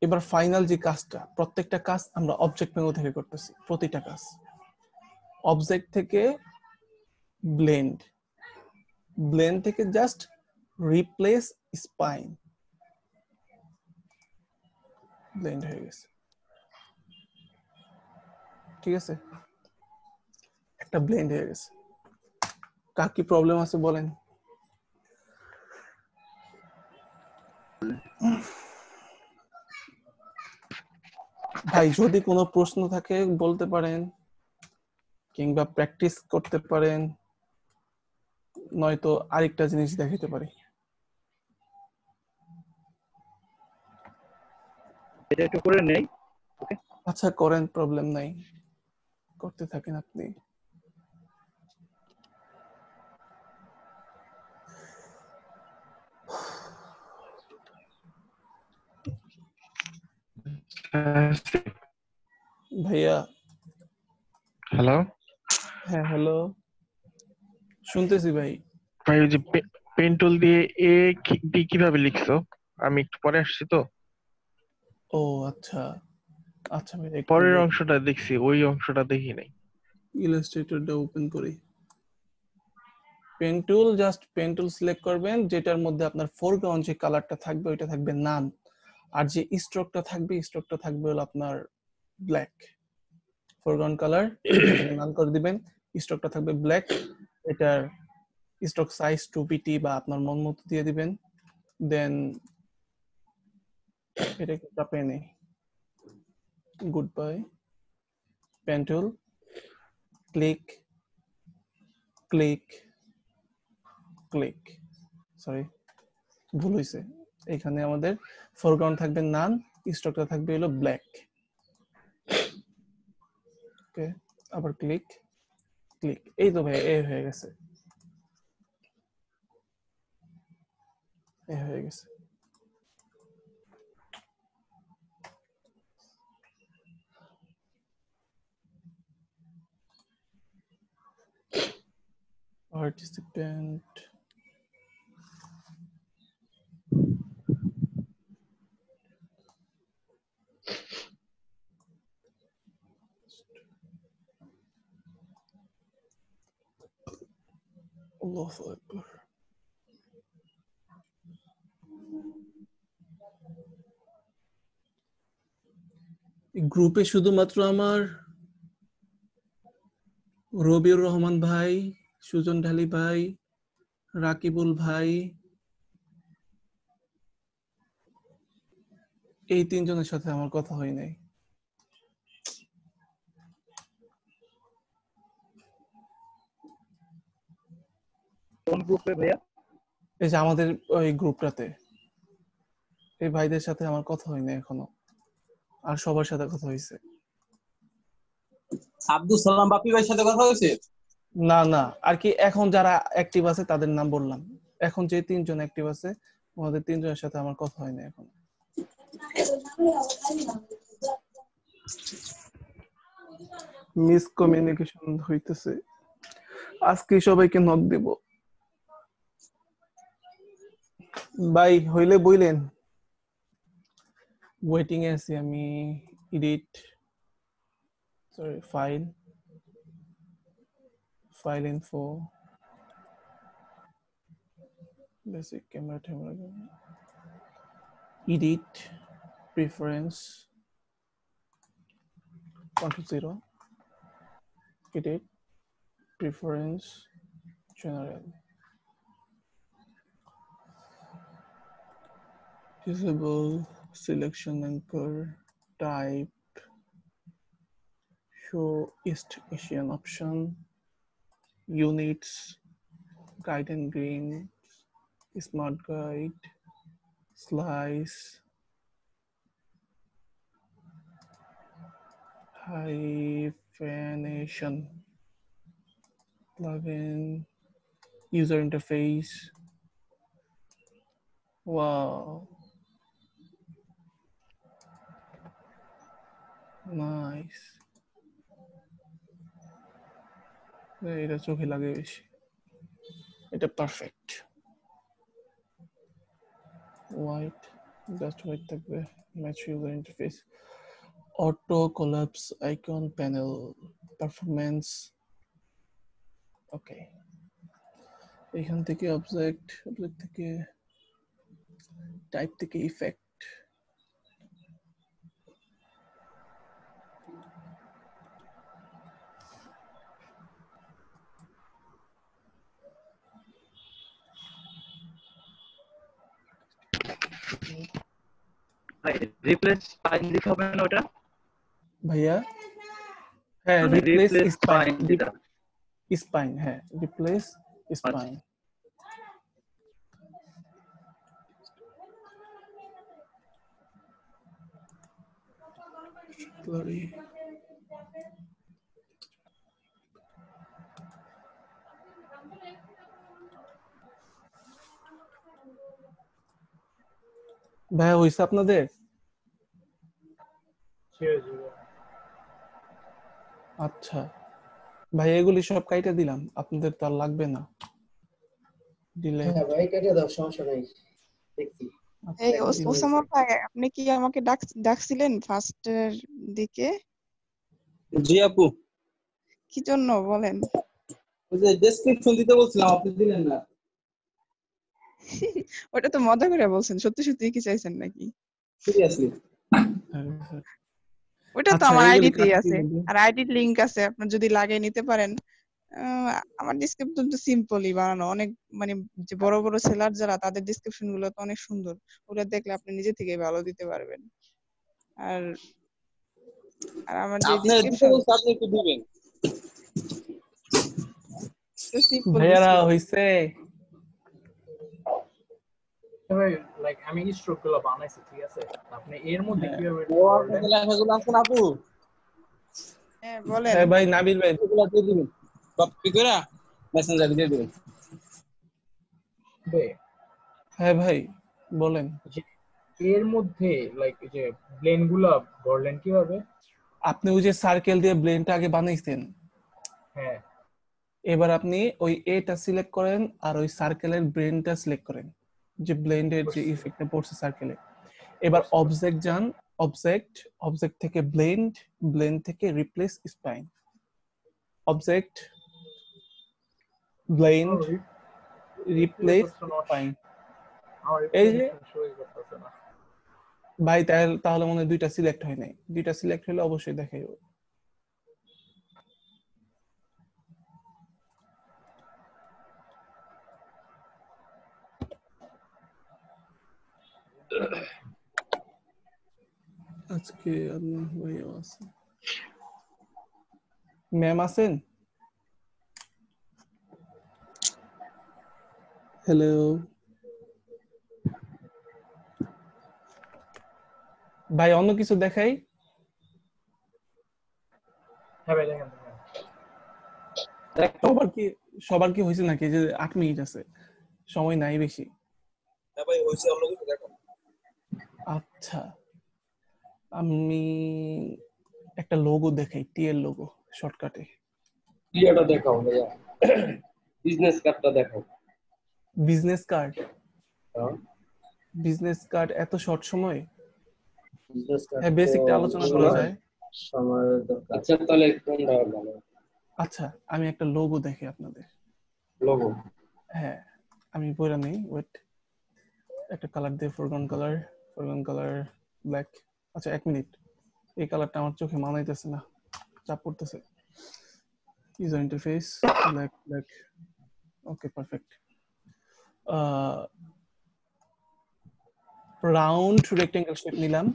এবার ফাইনাল যে কাজটা, প্রত্যেকটা কাজ আমরা অবজেক্ট মেনু থেকে করতেছি, প্রতিটা কাজ অবজেক্ট থেকে ব্লেন্ড, ব্লেন্ড থেকে জাস্ট রিপ্লেস স্পাইন, ব্লেন্ড হয়ে গেছে। ঠিক আছে, একটা ব্লেন্ড হয়ে গেছে। কার কি প্রবলেম আছে বলেন? ভাই যদি কোনো প্রশ্ন থাকে বলতে পারেন, কিংবা প্র্যাকটিস করতে পারেন, নয়তো আরেকটা জিনিস দেখাতে পারি। এটা একটু করে নেই। ওকে, আচ্ছা করেন, প্রবলেম নাই, করতে থাকেন আপনি। ভাইয়া, হ্যালো হ্যাঁ হ্যালো, শুনতেছি ভাই। ভাই, ওই যে পেন টুল দিয়ে এ কিভাবে লিখছো? আমি একটু পরে আসছি তো, ও আচ্ছা আচ্ছা, ভাই একটু পরের অংশটা দেখছি, ওই অংশটা দেখি নাই। ইলাস্ট্রেটরটা ওপেন করি। Pen tool, just pen tool select করবেন, যেটার মধ্যে আপনার ফোরগ্রাউন্ড যে কালারটা থাকবে ওইটা থাকবে নান, আর যে স্ট্রোকটা থাকবে হলো আপনার ব্ল্যাক। ফোরগ্রাউন্ড কালার এটাকে নান করে দিবেন, স্ট্রোকটা থাকবে ব্ল্যাক, এটার স্ট্রোক সাইজ 2pt বা আপনার মন মতো দিয়ে দিবেন। দেন এটাকে চাপে নেই, good bye. Pen tool, click click click, sorry ভুল হয়েছে, এখানে আমাদের ফোরগ্রাউন্ড থাকবে নান, স্ট্রোকটা থাকবে হলো ব্ল্যাক। ওকে, আবার ক্লিক ক্লিক, এই তো ভাই এ হয়ে গেছে, এ হয়ে গেছে। পার্টিসিপেন্ট, আল্লাহু আকবার। গ্রুপে শুধুমাত্র আমার রবিউর রহমান ভাই, সুজন ঢালি ভাই, রাকিবুল ভাই, এই তিনজনের সাথে আমার কথা হয় নাই। কোন গ্রুপে ভাইয়া? এই যে আমাদের ওই গ্রুপটাতে এই ভাইদের সাথে আমার কথা হয়নি এখনো, আর সবার সাথে কথা হয়েছে। আব্দুল সালাম বাপি ভাইয়ের সাথে কথা হয়েছে? না না, আর কি এখন যারা অ্যাক্টিভ আছে তাদের নাম বললাম। এখন যে তিনজন অ্যাক্টিভ আছে ওনাদের তিনজনের সাথে আমার কথা হয়নি এখন। মিসকমিউনিকেশন হইতেছে। আজকে সবাইকে নক দেব ভাই, হইলে বইলেন। ওয়েটিং এ আছি আমি। Edit, sorry, file info, basic camera, edit, preference, Ctrl 0, edit, preference, general, disable, selection anchor, type, show East Asian option, units, guide and green, smart guide, slice, hyphenation, plugin, user interface. Wow, nice. এটা চোখে লাগে বেশি, এটা perfect. White, just white থাকবে। Match user interface, auto collapse icon panel, performance. Okay, এখান থেকে object থেকে type থেকে ইফেক্ট, রিপ্লেস স্পাইন দিতে হবে না ওটা ভাইয়া? হ্যাঁ, মানে রিপ্লেস রিপ্লেস স্পাইন, স্পাইন যেটা স্পাইন, হ্যাঁ, রিপ্লেস স্পাইন। Blurry. ভাইয়া হইছে আপনাদের? আচ্ছা ভাই, এগুলি সব কাইটা দিলাম, আপনাদের তো আর লাগবে না। ডিলেট। হ্যাঁ ভাই, কেটে দাও, সমস্যা নাই, দেখছি। এই ওসামা ভাই, আপনি কি আমাকে ডাকছিলেন ফার্স্টের দিকে? জি আপু, কি জন্য বলেন? ওই যে ডেসক্রিপশন দিতে বলছিলাম, আপনি দিলেন না। ওটা তো মজা করে বলছেন, সত্যি সত্যি কি চাইছেন নাকি? সিরিয়াসলি? ওটা তো আচ্ছা, আমার এগুলি আইডিতেই কাটতে আছে, হবে। আর আইডির লিংক আছে, আপনার যদি লাগে নিতে পারেন। আমার ডেসক্রিপশন তো সিম্পলই বানানো, অনেক মানে যে বড় বড় সেলার যারা, তাদের ডেসক্রিপশন গুলো তো অনেক সুন্দর, ওটা দেখলে আপনি নিজে থেকে ভালো দিতে পারবেন। আর আর আমার যে আপনি দিতে ডেসক্রিপশন বলছেন, আপনি একটু দিবেন। তো সিম্পল ভাইয়ারা হইছে? তবে লাইক আমি স্ট্রোক গুলো বানাইছি, ঠিক আছে? আপনি এর মধ্যে কিভাবে ও আপনাদের লেখাগুলো আছে না আপু? হ্যাঁ বলেন। হ্যাঁ ভাই, নাবিল ভাই, এগুলো দিয়ে দিবেন, কপি করে মেসেঞ্জারে দিয়ে দিবেন। হ্যাঁ ভাই বলেন। এর মধ্যে লাইক যে ব্লেন্ড গুলো ভরলেন কিভাবে? আপনি ওই যে সার্কেল দিয়ে ব্লেন্ডটা আগে বানাইছেন, হ্যাঁ, এবার আপনি ওই এটা সিলেক্ট করেন আর ওই সার্কেলের ব্লেন্ডটা সিলেক্ট করেন, যে ব্লেন্ডের যে ইফেক্টটা পড়ছে সার্কেলে। এবার অবজেক্ট যান, অবজেক্ট থেকে ব্লেন্ড থেকে replace spine, object blend replace fine আমার এই যে শোই করতেছে না ভাই তাহলে মনে হয় দুইটা সিলেক্ট হয় নাই দুইটা সিলেক্ট হলে অবশ্যই দেখাইব আজকে আপনার ভাই আছে ম্যাম আছেন হ্যালো ভাই অন্য কিছু দেখাই হ্যাঁ ভাই দেখেন সবার কি হয়েছে নাকি যে 8 মিনিট আছে সময় নাই বেশি হ্যাঁ ভাই হইছে অন্য কিছু দেখো আচ্ছা আমি একটা লোগো দেখাই টিএল লোগো শর্টকাটে টিয়াটা দেখাও ভাইয়া বিজনেস কার্ডটা দেখাও বিজনেস কার্ড বিজনেস কার্ড এত শর্ট সময় বিজনেস কার্ড হ্যাঁ বেসিকটা আলোচনা করা যায় সময়ের দরকার আচ্ছা তাহলে কোনটা ভালো আচ্ছা আমি একটা লোগো দেখি আপনাদের লোগো হ্যাঁ আমি বইরা নেই ওয়েট একটা কালার দিয়ে ফরগ্রাউন্ড কালার ব্ল্যাক আচ্ছা 1 মিনিট এই কালারটা আমার চোখে মানাইতেছে না চাপ পড়তেছে user interface black okay perfect round rectangle shape নিলাম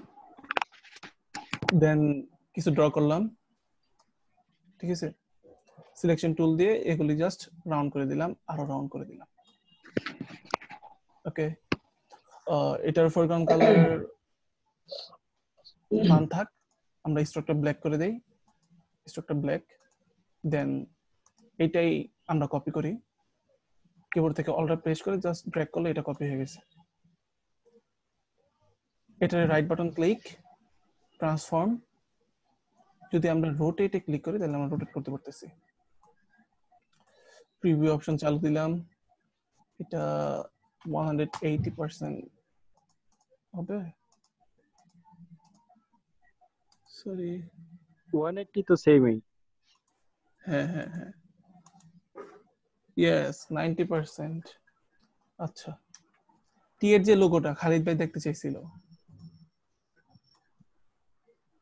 দেন কিছু ড্র করলাম ঠিক আছে সিলেকশন টুল দিয়ে এগুলি জাস্ট রাউন্ড করে দিলাম আরো রাউন্ড করে দিলাম ওকে এটার ফরগ্রাউন্ড কালার মান থাক আমরা স্ট্রোকটা ব্ল্যাক করে দেই স্ট্রোকটা ব্ল্যাক দেন এটাই আমরা কপি করি কিবোর্ড থেকে অল্টার প্রেস করে জাস্ট ড্র্যাগ করলে এটা কপি হয়ে গেছে এটার রাইট বাটন ক্লিক ট্রান্সফর্ম যদি আমরা রোটেটে ক্লিক করি তাহলে আমরা রোটেট করতে পারতেছি প্রিভিউ অপশন চালু দিলাম এটা 180% হবে সরি 180 তো সেমই হ্যাঁ ইয়েস 90% আচ্ছা টি এর যে লোগোটা খালিদ ভাই দেখতে চাইছিল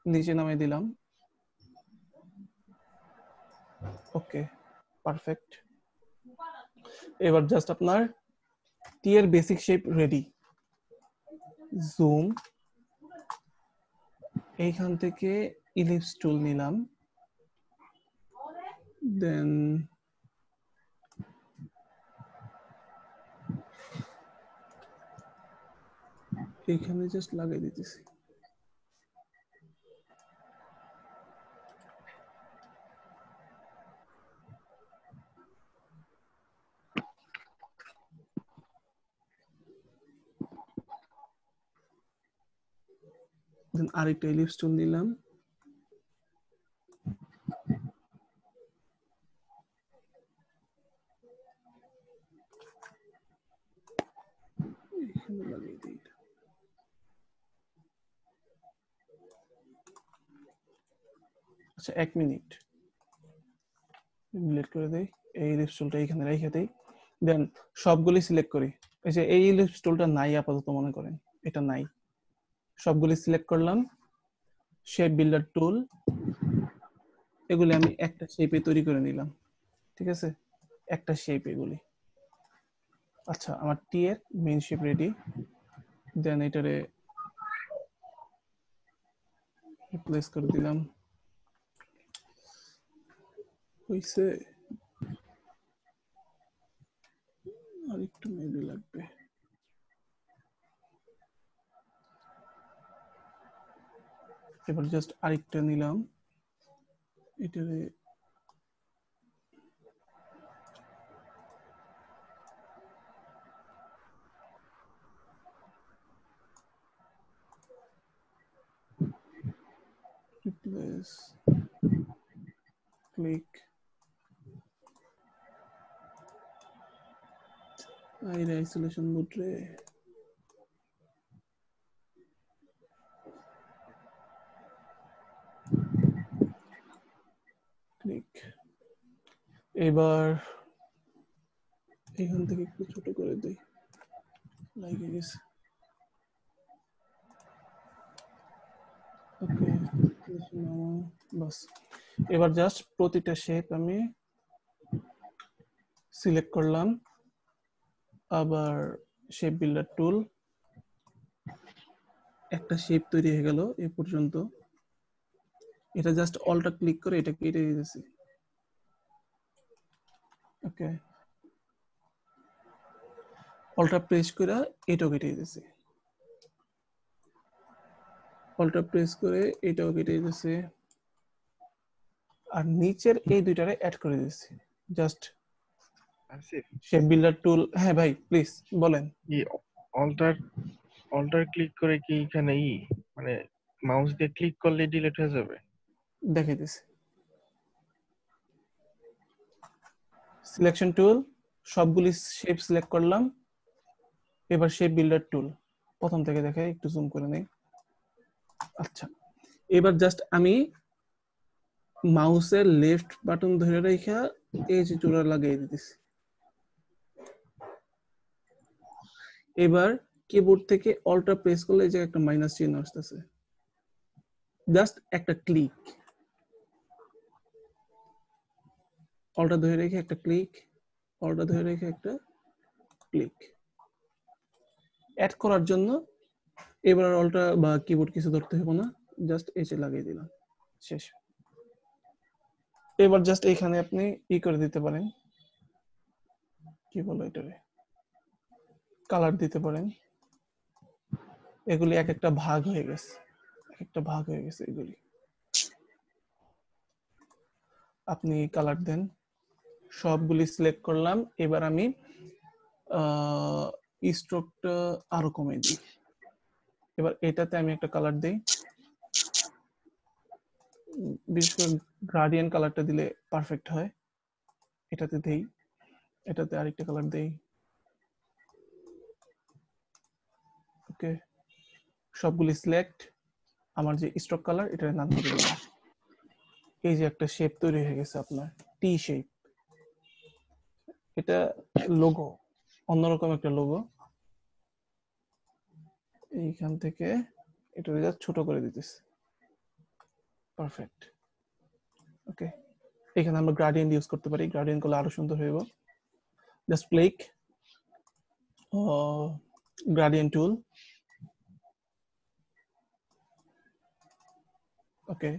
নিচে নামিয়ে দিলাম ওকে পারফেক্ট এবার জাস্ট আপনার টি এর বেসিক শেপ রেডি জুম এইখান থেকে ইলিপস টুল নিলাম দেন এইখানে জাস্ট লাগিয়ে দিতেছি দেন আরেকটা ইলিপস টুল নিলাম এখানে লাগিয়ে দিই আচ্ছা 1 মিনিট ডিলিট করে দেই এই ইলিপস টুলটা এখানে রেখে দেই দেন সবগুলি সিলেক্ট করি এই যে এই ইলিপস টুলটা নাই আপাতত মনে করেন এটা নাই সবগুলি সিলেক্ট করলাম শেপ বিল্ডার টুল এগুলি আমি একটা শেপে তৈরি করে নিলাম ঠিক আছে একটা শেপ এগুলি আচ্ছা আমার টি এর মেইন শেপ রেডি দেন এটারে রিপ্লেস করে দিলাম হইছে আর একটু মেবি লাগবে এবার জাস্ট আরেকটা নিলাম এটারে replace click আইরে আইসোলেশন মোড রে ক্লিক এবার এখান থেকে একটু ছোট করে দেই, লাগে গেছে। ওকে, বাস। এবার জাস্ট প্রতিটা শেপ আমি সিলেক্ট করলাম, আবার শেপ বিল্ডার টুল, একটা শেপ তৈরি হয়ে গেল এ পর্যন্ত। এটা জাস্ট অল্টা ক্লিক করে এটা কেটে দিয়েছি। ওকে, অল্টা প্রেস করে এটাও কেটে দিয়েছি, অল্টা প্রেস করে এটাও কেটে দিয়েছি, আর নিচের এই দুইটারে অ্যাড করে দিয়েছি। জাস্ট আসিফ, শেপ বিল্ডার টুল। হ্যাঁ ভাই প্লিজ বলেন। এই অল্টার অল্টার ক্লিক করে কি এখানে মানে মাউস দিয়ে ক্লিক করলে ডিলিট হয়ে যাবে? দেখাইতেছি। সিলেকশন টুল, সবগুলি শেপ সিলেক্ট করলাম, এবার শেপ বিল্ডার টুল প্রথম থেকে দেখাই, একটু জুম করে নেই। আচ্ছা, এবার জাস্ট আমি মাউসের লেফট বাটন ধরে রেখে এই যে জোড়া লাগিয়ে দিতেছি। এবার কিবোর্ড থেকে অল্টা প্রেস করলে এই যে একটা মাইনাস চিহ্ন আসতেছে, জাস্ট একটা ক্লিক, অল্টা ধরে রেখে একটা ক্লিক, অল্টা ধরে রেখে একটা ক্লিক। অ্যাড করার জন্য এবার অল্টা বা কিবোর্ড কিছু ধরতে হবে না, জাস্ট এসে লাগিয়ে দিলাম, শেষ। এবার জাস্ট এখানে আপনি করে দিতে পারেন, কি বলো এটারে, কালার দিতে পারেন। এগুলি এক একটা ভাগ হয়ে গেছে, এক একটা ভাগ হয়ে গেছে এগুলি। আপনি কালার দেন, সবগুলি সিলেক্ট করলাম। এবার আমি স্ট্রোকটা আরো কমিয়ে দিই। এবার এটাতে আমি একটা কালার দেই, বিশেষ করে গ্রাডিয়েন্ট কালারটা দিলে পারফেক্ট হয়। এটাতে দেই, এটাতে আরেকটা কালার দেই। ওকে, সবগুলি সিলেক্ট, আমার যে স্ট্রোক কালার এটার নাম দিয়ে দিলাম। এই যে একটা শেপ তৈরি হয়ে গেছে আপনার, টি শেপ। এটা লোগো, অন্যরকম একটা লোগো। এইখান থেকে এটা জাস্ট ছোট করে দিতেছি, পারফেক্ট। ওকে, এখানে আমরা গ্রেডিয়েন্ট ইউজ করতে পারি, গ্রেডিয়েন্ট করলে আরো সুন্দর হইব। Just click gradient tool. Okay,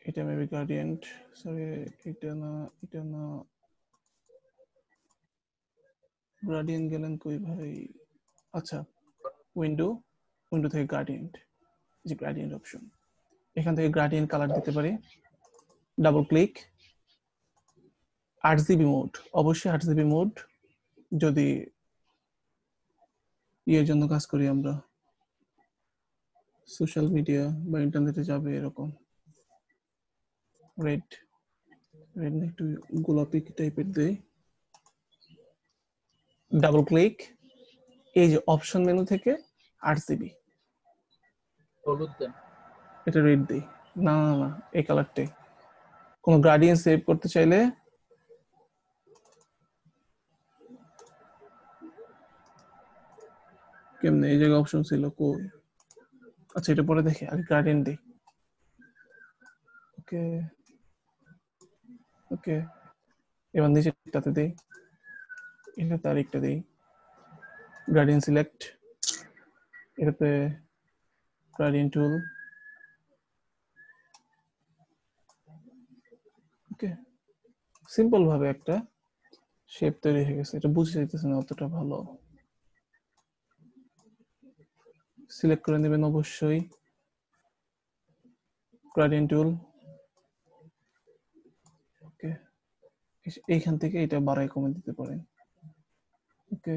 এটা মেবি গ্রেডিয়েন্ট, সরি এটা না, এটা না, গ্রেডিয়েন্ট গেলেন কই ভাই? আচ্ছা, উইন্ডো, উইন্ডো থেকে গ্রেডিয়েন্ট, যে গ্রেডিয়েন্ট অপশন, এখান থেকে গ্রেডিয়েন্ট কালার দিতে পারি। ডাবল ক্লিক, 8GB মোড, অবশ্যই 8GB মোড, যদি এর জন্য কাজ করি আমরা, সোশ্যাল মিডিয়া বা ইন্টারনেটে যাবে এরকম। রেড, রেড না একটু গোলাপি টাইপের দেই। ডাবল ক্লিক, এই যে অপশন মেনু থেকে 8GB, হলুদ দেন, এটা রেড দেই। না না না, এই কালারটাই। কোন গ্রেডিয়েন্ট সেভ করতে চাইলে কেমনে, এই জায়গায় অপশন ছিল কই? আচ্ছা, এটা পরে দেখি, আগে গ্রেডিয়েন্ট দেই। ওকে ওকে, এবার নিচেরটাতে দেই, এটা তারিখটা দেই, গ্রেডিয়েন্ট সিলেক্ট, এটাতে গ্রেডিয়েন্ট টুল। ওকে, সিম্পল ভাবে একটা শেপ তৈরি হয়ে গেছে। এটা বুঝে যাইতেছে না অতটা ভালো। সিলেক্ট করে নেবেন অবশ্যই গ্রেডিয়েন্ট টুল। ওকে, এইখান থেকে এটা বাড়াই কমে দিতে পারেন। ওকে,